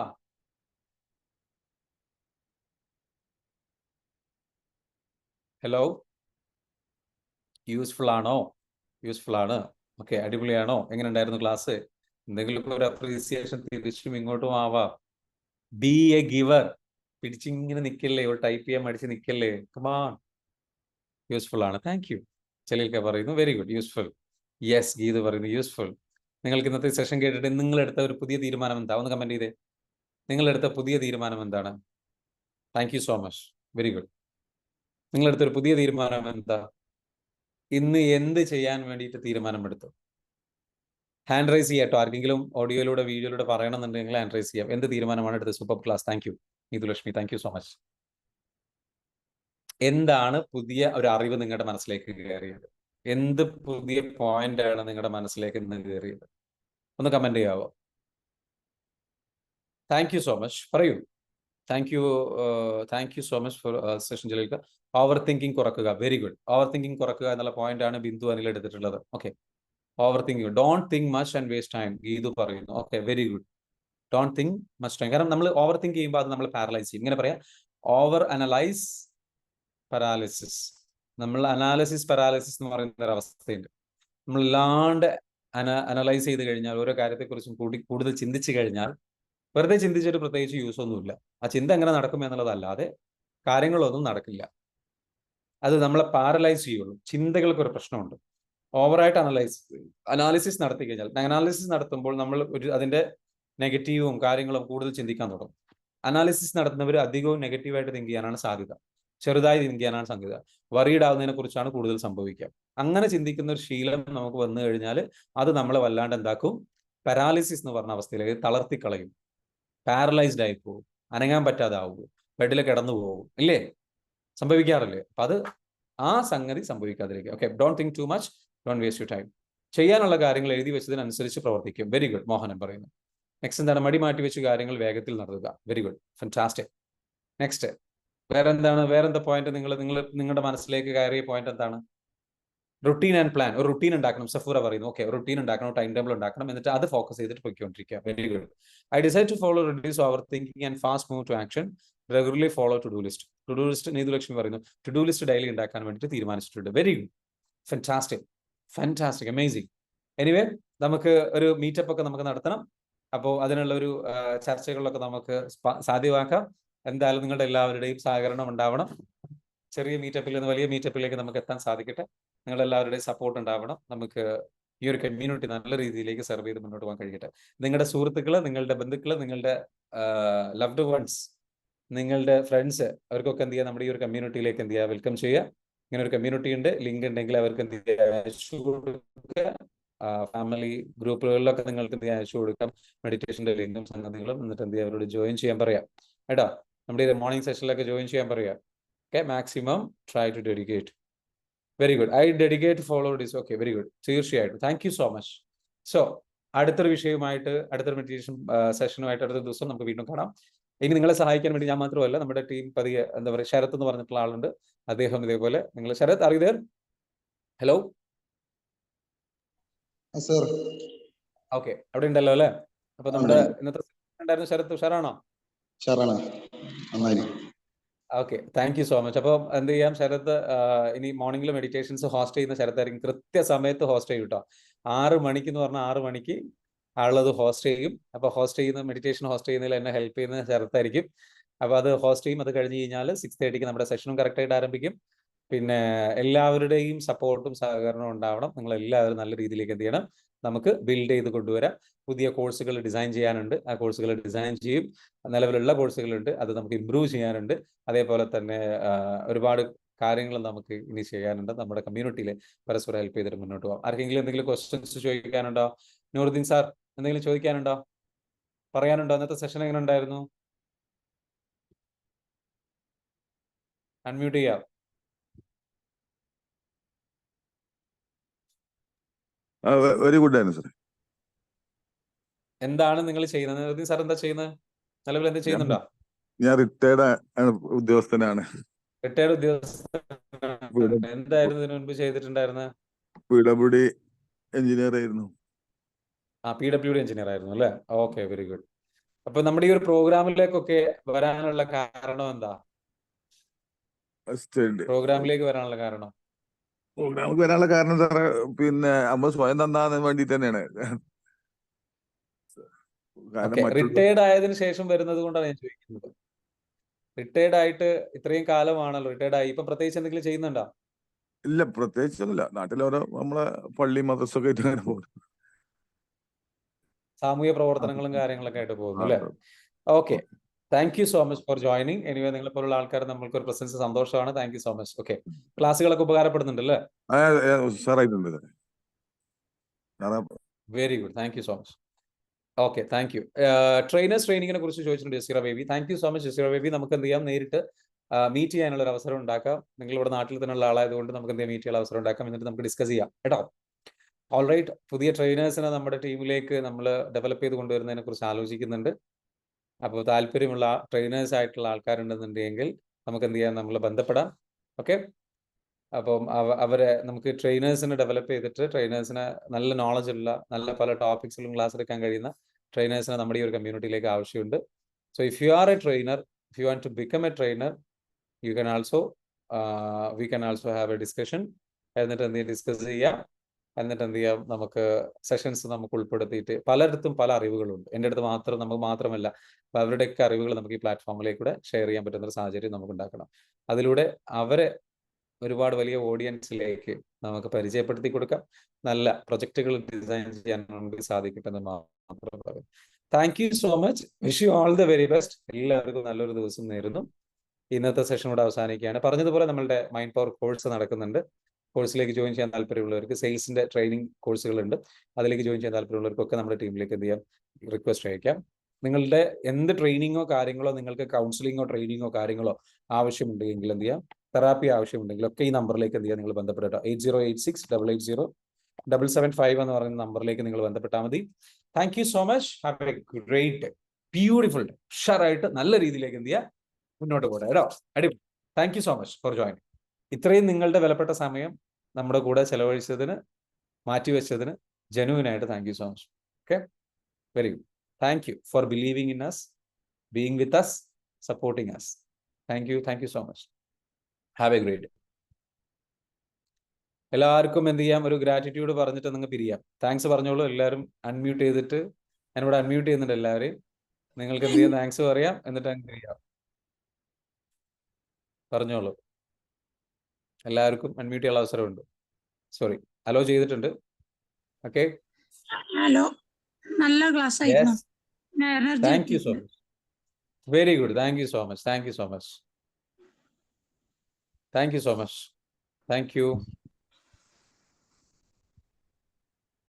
ഹലോ, യൂസ്ഫുൾ ആണോ? യൂസ്ഫുൾ ആണ്. ഓക്കെ, അടിപൊളിയാണോ? എങ്ങനെ ഉണ്ടായിരുന്നു ക്ലാസ്? എന്തെങ്കിലുമൊക്കെ ഒരു അപ്രീസിയേഷൻ തിരിച്ചും ഇങ്ങോട്ടും ആവാം. B A giver. പിടിച്ചിങ്ങനെ നിൽക്കല്ലേ, ഒരു ടൈപ്പ് ചെയ്യാൻ മടിച്ച് നിൽക്കല്ലേ. കമാൺ. യൂസ്ഫുൾ ആണ്. Thank you. ചെലിൽക്ക പറയുന്നു very good, useful. Yes, Geetha പറയുന്നു യൂസ്ഫുൾ. നിങ്ങൾക്ക് ഇന്നത്തെ സെഷൻ കേട്ടിട്ട് നിങ്ങളെടുത്ത ഒരു പുതിയ തീരുമാനം എന്താ? ഒന്ന് കമന്റ് ചെയ്തേ. നിങ്ങളെടുത്ത പുതിയ തീരുമാനം എന്താണ്? Thank you so much, very good. നിങ്ങളെടുത്തൊരു പുതിയ തീരുമാനം എന്താ? ഇന്ന് എന്ത് ചെയ്യാൻ വേണ്ടിയിട്ട് തീരുമാനമെടുത്തു? ഹാൻഡ് റൈസ് ചെയ്യാട്ടോ. ആർക്കെങ്കിലും ഓഡിയോയിലൂടെ വീഡിയോയിലൂടെ പറയണമെന്നുണ്ടെങ്കിൽ ഹാൻഡ് റൈസ് ചെയ്യാം. എന്ത് തീരുമാനമാണ് എടുത്തത്? Super class. Thank you Neethulakshmi, thank you so much. എന്താണ് പുതിയ ഒരു അറിവ് നിങ്ങളുടെ മനസ്സിലേക്ക് കയറിയത്? എന്ത് പുതിയ പോയിന്റ് ആണ് നിങ്ങളുടെ മനസ്സിലേക്ക് ഇന്ന് കയറിയത്? ഒന്ന് കമന്റ് ചെയ്യാവോ? താങ്ക് യു സോ മച്ച്, പറയൂ. Thank you so much for session ജലീൽക്ക. ഓവർ തിങ്കിങ് കുറക്കുക. Very good. ഓവർ തിങ്കിങ് കുറക്കുക എന്നുള്ള പോയിന്റ് ആണ് ബിന്ദു അനിൽ എടുത്തിട്ടുള്ളത്. Okay, over thinking. Don't think much and waste time. Geethu പറയുന്നു. Okay, very good. Don't think much time. കാരണം നമ്മൾ ഓവർ തിങ്ക് ചെയ്യുമ്പോൾ അത് നമ്മൾ പാരലൈസ് ചെയ്യും. ഇങ്ങനെ പറയാം, ഓവർ അനലൈസ് പരാലിസിസ്. നമ്മൾ അനാലിസിസ് പരാലിസിസ് എന്ന് പറയുന്ന ഒരു അവസ്ഥയുണ്ട്. നമ്മൾ ഇല്ലാണ്ട് അനലൈസ് ചെയ്ത് കഴിഞ്ഞാൽ, ഓരോ കാര്യത്തെക്കുറിച്ചും കൂടുതൽ ചിന്തിച്ചു കഴിഞ്ഞാൽ, വെറുതെ ചിന്തിച്ചിട്ട് പ്രത്യേകിച്ച് യൂസ് ഒന്നുമില്ല. ആ ചിന്ത എങ്ങനെ നടക്കും എന്നുള്ളതല്ലാതെ കാര്യങ്ങളൊന്നും നടക്കില്ല. അത് നമ്മളെ പാരലൈസ് ചെയ്യുള്ളൂ. ചിന്തകൾക്ക് ഒരു പ്രശ്നമുണ്ട്. ഓവറായിട്ട് അനാലിസിസ് നടത്തി കഴിഞ്ഞാൽ, അനാലിസിസ് നടത്തുമ്പോൾ നമ്മൾ അതിന്റെ നെഗറ്റീവും കാര്യങ്ങളും കൂടുതൽ ചിന്തിക്കാൻ തുടങ്ങും. അനാലിസിസ് നടത്തുന്നവർ അധികവും നെഗറ്റീവായിട്ട് തിങ്ക് ചെയ്യാനാണ് സാധ്യത, ചെറുതായി തിങ്ക് ചെയ്യാനാണ് സാധ്യത. വറീഡ് ആവുന്നതിനെ കുറിച്ചാണ് കൂടുതൽ സംഭവിക്കുക. അങ്ങനെ ചിന്തിക്കുന്ന ഒരു ശീലം നമുക്ക് വന്നു കഴിഞ്ഞാൽ അത് നമ്മളെ വല്ലാണ്ട് എന്താക്കും? പാരാലിസിസ് എന്ന് പറഞ്ഞ അവസ്ഥയിലേക്ക് തളർത്തിക്കളയും. പാരലൈസ്ഡ് ആയി പോകും, അനങ്ങാൻ പറ്റാതെ ആവും, ബെഡിൽ കിടന്നു പോകും. ഇല്ലേ? സംഭവിക്കാറില്ലേ? അപ്പൊ അത് ആ സംഗതി സംഭവിക്കാതിരിക്കുക. Okay, don't think too much, don't waste you time. ചെയ്യാനുള്ള കാര്യങ്ങൾ എഴുതി വെച്ചതിനനുസരിച്ച് പ്രവർത്തിക്കും. Very good. മോഹനൻ പറയുന്നു. നെക്സ്റ്റ് എന്താണ്? മടി മാറ്റി വെച്ച് കാര്യങ്ങൾ വേഗത്തിൽ നടത്തുക. Very good, fantastic. നെക്സ്റ്റ് വേറെന്താണ്? വേറെന്താ പോയിന്റ്? നിങ്ങളുടെ മനസ്സിലേക്ക് കയറിയ പോയിന്റ് എന്താണ്? Routine and plan. ഒരു റുട്ടീൻ ഉണ്ടാക്കണം. സഫൂറ പറയുന്നു. ഓക്കെ, റുട്ടീൻ ഉണ്ടാക്കണം, ടൈം ടേബിൾ ഉണ്ടാക്കണം, എന്നിട്ട് അത് ഫോക്കസ് ചെയ്തിട്ട് പോയിക്കൊണ്ടിരിക്കുക. Very good. I decide to follow reduce overthinking and fast move to action. Regularly follow to do list. To do list Neethulakshmi പറയുന്നു. ടു ഡു ലിസ്റ്റ് ഡെയിലി ഉണ്ടാക്കാൻ വേണ്ടിയിട്ട് തീരുമാനിച്ചിട്ടുണ്ട്. Very good, fantastic, fantastic, amazing. Anyway, നമുക്ക് ഒരു meetup ഒക്കെ നമുക്ക് നടത്തണം. അപ്പോൾ അതിനുള്ള ഒരു ചർച്ചകളിലൊക്കെ നമുക്ക് സാധ്യമാക്കാം. എന്തായാലും നിങ്ങളുടെ എല്ലാവരുടെയും സഹകരണം ഉണ്ടാവണം. ചെറിയ മീറ്റപ്പിൽ നിന്ന് വലിയ മീറ്റപ്പിലേക്ക് നമുക്ക് എത്താൻ സാധിക്കട്ടെ. നിങ്ങളെല്ലാവരുടെയും സപ്പോർട്ട് ഉണ്ടാവണം. നമുക്ക് ഈ ഒരു കമ്മ്യൂണിറ്റി നല്ല രീതിയിലേക്ക് സെർവ് ചെയ്ത് മുന്നോട്ട് പോകാൻ കഴിയട്ടെ. നിങ്ങളുടെ സുഹൃത്തുക്കള്, നിങ്ങളുടെ ബന്ധുക്കള്, നിങ്ങളുടെ ലവ്ഡ് വൺസ്, നിങ്ങളുടെ ഫ്രണ്ട്സ്, അവർക്കൊക്കെ എന്ത് ചെയ്യുക? നമ്മുടെ ഈ ഒരു കമ്മ്യൂണിറ്റിയിലേക്ക് എന്ത് ചെയ്യുക? വെൽക്കം ചെയ്യുക. ഇങ്ങനെ ഒരു കമ്മ്യൂണിറ്റി ഉണ്ട്, ലിങ്ക് ഉണ്ടെങ്കിൽ അവർക്ക് എന്ത് ചെയ്യുക? അയച്ചു കൊടുക്കുക. ഫാമിലി ഗ്രൂപ്പുകളിലൊക്കെ നിങ്ങൾക്ക് എന്ത് ചെയ്യാൻ അയച്ചു കൊടുക്കാം? മെഡിറ്റേഷന്റെ ലിങ്കും സംഗതികളും. എന്നിട്ട് എന്ത് ചെയ്യുക? അവരോട് ജോയിൻ ചെയ്യാൻ പറയാം കേട്ടോ. നമ്മുടെ ഈ മോർണിംഗ് സെഷനിലൊക്കെ ജോയിൻ ചെയ്യാൻ പറയാം. Okay, maximum try to dedicate. Very good. I dedicate follow this. Okay, very good. തീർച്ചയായിട്ടും. Thank you so much. So അടുത്തൊരു വിഷയവുമായിട്ട്, അടുത്തൊരു മെഡിറ്റേഷൻ സെഷനുമായിട്ട് അടുത്ത ദിവസം നമുക്ക് വീണ്ടും കാണാം. ഇനി നിങ്ങളെ സഹായിക്കാൻ വേണ്ടി ഞാൻ മാത്രമല്ല, നമ്മുടെ ടീം പതിയെ എന്താ പറയുക, ശരത് എന്ന് പറഞ്ഞിട്ടുള്ള ആളുണ്ട്. അദ്ദേഹം ഇതേപോലെ, നിങ്ങൾ ശരത് അറിയതേർ? ഹലോ, ഓക്കെ, അവിടെ ഉണ്ടല്ലോ അല്ലേ? അപ്പൊ നമ്മുടെ ഇന്നത്തെ ഉണ്ടായിരുന്നു ശരത്. ഉഷാറാണോ? Okay, thank you so much. അപ്പോൾ എന്ത് ചെയ്യാം? ശരത് ഇനി മോർണിംഗിൽ മെഡിറ്റേഷൻസ് ഹോസ്റ്റ് ചെയ്യുന്ന ശരത്തായിരിക്കും. കൃത്യസമയത്ത് ഹോസ്റ്റ് ചെയ്യും കേട്ടോ. 6 മണിക്ക് എന്ന് പറഞ്ഞാൽ 6 മണിക്ക് ആളത് ഹോസ്റ്റ് ചെയ്യും. അപ്പോൾ ഹോസ്റ്റ് ചെയ്യുന്ന മെഡിറ്റേഷൻ ഹോസ്റ്റ് ചെയ്യുന്നതിൽ എന്നെ ഹെൽപ്പ് ചെയ്യുന്ന ശരത്തായിരിക്കും. അപ്പോൾ അത് ഹോസ്റ്റ് ചെയ്യും. അത് കഴിഞ്ഞ് കഴിഞ്ഞാൽ 6:30 നമ്മുടെ സെഷനും കറക്റ്റായിട്ട് ആരംഭിക്കും. പിന്നെ എല്ലാവരുടെയും സപ്പോർട്ടും സഹകരണവും ഉണ്ടാവണം. നിങ്ങൾ എല്ലാവരും നല്ല രീതിയിലേക്ക് എന്ത് ചെയ്യണം? നമുക്ക് ബിൽഡ് ചെയ്ത് കൊണ്ടുവരാം. പുതിയ കോഴ്സുകൾ ഡിസൈൻ ചെയ്യാനുണ്ട്, ആ കോഴ്സുകൾ ഡിസൈൻ ചെയ്യും. നിലവിലുള്ള കോഴ്സുകളുണ്ട്, അത് നമുക്ക് ഇമ്പ്രൂവ് ചെയ്യാനുണ്ട്. അതേപോലെ തന്നെ ഒരുപാട് കാര്യങ്ങൾ നമുക്ക് ഇനി ചെയ്യാനുണ്ട്. നമ്മുടെ കമ്മ്യൂണിറ്റിയിൽ പരസ്പരം ഹെൽപ്പ് ചെയ്തിട്ട് മുന്നോട്ട് പോകാം. ആർക്കെങ്കിലും എന്തെങ്കിലും ക്വസ്റ്റ്യൻസ് ചോദിക്കാനുണ്ടോ? നൂറുദ്ദീൻ സാർ എന്തെങ്കിലും ചോദിക്കാനുണ്ടോ, പറയാനുണ്ടോ? അന്നത്തെ സെഷൻ എങ്ങനെ ഉണ്ടായിരുന്നു? അൺമ്യൂട്ട് ചെയ്യാം. വെരി ഗുഡ് ആയിരുന്നു സാർ. എന്താണ് നിങ്ങൾ ചെയ്യുന്നത്? നൂറുദ്ദീൻ സാർ എന്താ ചെയ്യുന്നത്? നിലവിൽ എന്ത് ചെയ്യുന്നുണ്ടോ? ഞാൻ റിട്ടയർഡ് ഉദ്യോഗസ്ഥനാണ്. റിട്ടയർഡ് ഉദ്യോഗസ്ഥനാണ്. എന്തായിരുന്നു ഇതിനു മുൻപ് ചെയ്തിട്ടുണ്ടായിരുന്നത്? PWD എഞ്ചിനീയർ ആയിരുന്നു. PWD എഞ്ചിനീയർ ആയിരുന്നു അല്ലേ? Okay, very good. അപ്പൊ നമ്മുടെ ഈ ഒരു പ്രോഗ്രാമിലേക്കൊക്കെ വരാനുള്ള കാരണം എന്താ? പ്രോഗ്രാമിലേക്ക് വരാനുള്ള കാരണം? പ്രോഗ്രാമിലേക്ക് വരാനുള്ള കാരണം സാറേ പിന്നെ നമ്മൾ സ്വയം നന്നാകാൻ വേണ്ടി തന്നെയാണ്. റിട്ടയർഡ് ആയതിനു ശേഷം വരുന്നത് കൊണ്ടാണ് ഞാൻ ചോദിക്കുന്നത്. റിട്ടയർഡ് ആയിട്ട് ഇത്രയും കാലമാണല്ലോ, റിട്ടയർഡ് ആയി, ഇപ്പൊ പ്രത്യേകിച്ച് എന്തെങ്കിലും ചെയ്യുന്നുണ്ടോ? ഇല്ല, പ്രത്യേകിച്ചൊന്നുമില്ല. നാട്ടിലോരോ നമ്മളെ പള്ളി മദ്രസൊക്കെ ആയിട്ട് അങ്ങനെ പോകും. സാമൂഹ്യ പ്രവർത്തനങ്ങളും കാര്യങ്ങളൊക്കെ ആയിട്ട് പോകുന്നു അല്ലേ? Okay, thank you so much for joining. Anyway നിങ്ങളെ പോലുള്ള ആൾക്കാർ നമ്മൾക്ക് ഒരു പ്രസൻസ് സന്തോഷമാണ്. Thank you so much. Okay, ക്ലാസ്സുകളൊക്കെ ഉപകാരപ്പെടുന്നുണ്ട് അല്ലേ? സാറായിട്ടുണ്ട്. Very good, thank you so much. Okay, thank you. Trainers ട്രെയിനിങ്ങിനെ കുറിച്ച് ചോദിച്ചിട്ടുണ്ട് Jaseera Baby. Thank you so much Jaseera Baby. നമുക്ക് എന്ത് ചെയ്യാം, നേരിട്ട് മീറ്റ് ചെയ്യാനുള്ള ഒരു അവസരം ഉണ്ടാക്കാം. നിങ്ങൾ ഇവിടെ നാട്ടിൽ തന്നെയുള്ള ആളായതുകൊണ്ട് നമുക്ക് എന്ത് ചെയ്യാം, മീറ്റ് ചെയ്യാനുള്ള അവസരം ഉണ്ടാക്കാം. എന്നിട്ട് നമുക്ക് ഡിസ്കസ് ചെയ്യാം കേട്ടോ. ഓൾറൈറ്റ്, പുതിയ ട്രെയിനേഴ്സിനെ നമ്മുടെ ടീമിലേക്ക് നമ്മൾ ഡെവലപ്പ് ചെയ്ത് കൊണ്ടുവരുന്നതിനെ കുറിച്ച് ആലോചിക്കുന്നുണ്ട്. അപ്പോൾ താല്പര്യമുള്ള ട്രെയിനേഴ്സ് ആയിട്ടുള്ള ആൾക്കാരുണ്ടെന്നുണ്ടെങ്കിൽ നമുക്ക് എന്ത് ചെയ്യാം, നമ്മൾ ബന്ധപ്പെടാം. ഓക്കെ, അപ്പം അവരെ നമുക്ക് ട്രെയിനേഴ്സിനെ ഡെവലപ്പ് ചെയ്തിട്ട് ട്രെയിനേഴ്സിനെ നല്ല നോളജ് ഉള്ള, നല്ല പല ടോപ്പിക്സിലും ക്ലാസ് എടുക്കാൻ കഴിയുന്ന ട്രെയിനേഴ്സിനെ നമ്മുടെ ഈ ഒരു കമ്മ്യൂണിറ്റിയിലേക്ക് ആവശ്യമുണ്ട്. So if you are a trainer, if you want to become a trainer, you can also we can also have a discussion. എന്നിട്ട് എന്ത് ചെയ്യാം, ഡിസ്കസ് ചെയ്യാം. എന്നിട്ട് എന്ത് ചെയ്യാം, നമുക്ക് സെഷൻസ് നമുക്ക് ഉൾപ്പെടുത്തിയിട്ട്, പലയിടത്തും പല അറിവുകളുണ്ട്. എൻ്റെ അടുത്ത് മാത്രം, നമുക്ക് മാത്രമല്ല, അപ്പോൾ അവരുടെയൊക്കെ അറിവുകൾ നമുക്ക് ഈ പ്ലാറ്റ്ഫോമിലേക്കൂടെ ഷെയർ ചെയ്യാൻ പറ്റുന്ന ഒരു സാഹചര്യം നമുക്ക് ഉണ്ടാക്കണം. അതിലൂടെ അവരെ ഒരുപാട് വലിയ ഓഡിയൻസിലേക്ക് നമുക്ക് പരിചയപ്പെടുത്തി കൊടുക്കാം. നല്ല പ്രൊജക്ടുകൾ ഡിസൈൻ ചെയ്യാൻ നമുക്ക് സാധിക്കട്ടെ എന്ന് മാത്രം പറയും. Thank you so much. Wish you all the very best. എല്ലാവർക്കും നല്ലൊരു ദിവസം നേരുന്നു. ഇന്നത്തെ സെഷൻ കൂടെ അവസാനിക്കുകയാണ്. പറഞ്ഞതുപോലെ നമ്മളുടെ മൈൻഡ് പവർ കോഴ്സ് നടക്കുന്നുണ്ട്. കോഴ്സിലേക്ക് ജോയിൻ ചെയ്യാൻ താല്പര്യമുള്ളവർക്ക് സെയിൽസിന്റെ ട്രെയിനിങ് കോഴ്സുകളുണ്ട്. അതിലേക്ക് ജോയിൻ ചെയ്യാൻ താല്പര്യമുള്ളവർക്കൊക്കെ നമ്മുടെ ടീമിലേക്ക് എന്ത് ചെയ്യാം, റിക്വസ്റ്റ് അയക്കാം. നിങ്ങളുടെ എന്ത് ട്രെയിനിങ്ങോ കാര്യങ്ങളോ, നിങ്ങൾക്ക് കൗൺസിലിങ്ങോ ട്രെയിനിങ്ങോ കാര്യങ്ങളോ ആവശ്യമുണ്ടെങ്കിൽ എന്ത് ചെയ്യാം, തെറാപ്പി ആവശ്യമുണ്ടെങ്കിൽ ഒക്കെ ഈ നമ്പറിലേക്ക് എന്ത് ചെയ്യാം, നിങ്ങൾ ബന്ധപ്പെട്ടോ. 8086880775 എന്ന് പറയുന്ന നമ്പറിലേക്ക് നിങ്ങൾ ബന്ധപ്പെട്ടാൽ മതി. Thank you so much. Have a great beautiful ഉഷാറായിട്ട് നല്ല രീതിയിലേക്ക് എന്ത് ചെയ്യുക, മുന്നോട്ട് പോട്ടെ കേട്ടോ. അടിപൊളി. Thank you so much for joining. ഇത്രയും നിങ്ങളുടെ വിലപ്പെട്ട സമയം നമ്മുടെ കൂടെ ചെലവഴിച്ചതിന്, മാറ്റിവെച്ചതിന് ജെനുവിനായിട്ട് thank you so much. Okay, very good. Thank you for believing in us, being with us, supporting us. Thank you so much. Have a great. എല്ലാവർക്കും എന്ത് ചെയ്യാം, ഒരു ഗ്രാറ്റിറ്റ്യൂഡ് പറഞ്ഞിട്ട് നിങ്ങൾ പിരിയാം. താങ്ക്സ് പറഞ്ഞോളൂ. എല്ലാവരും അൺമ്യൂട്ട് ചെയ്തിട്ട്, ഞാനിവിടെ അൺമ്യൂട്ട് ചെയ്യുന്നുണ്ട് എല്ലാവരെയും. നിങ്ങൾക്ക് എന്ത് ചെയ്യാം, താങ്ക്സ് പറയാം, എന്നിട്ട് അങ്ങ് പിരിയാം. പറഞ്ഞോളൂ. എല്ലാവർക്കും അൺമ്യൂട്ട് ചെയ്യാനുള്ള അവസരമുണ്ട്. സോറി, അലോ ചെയ്തിട്ടുണ്ട്. ഓക്കെ, ഹലോ, നല്ല ക്ലാസ് ആയിരുന്നു. Thank you so much. Very good. Thank you so much. Thank you so much. Thank you so much. Thank you.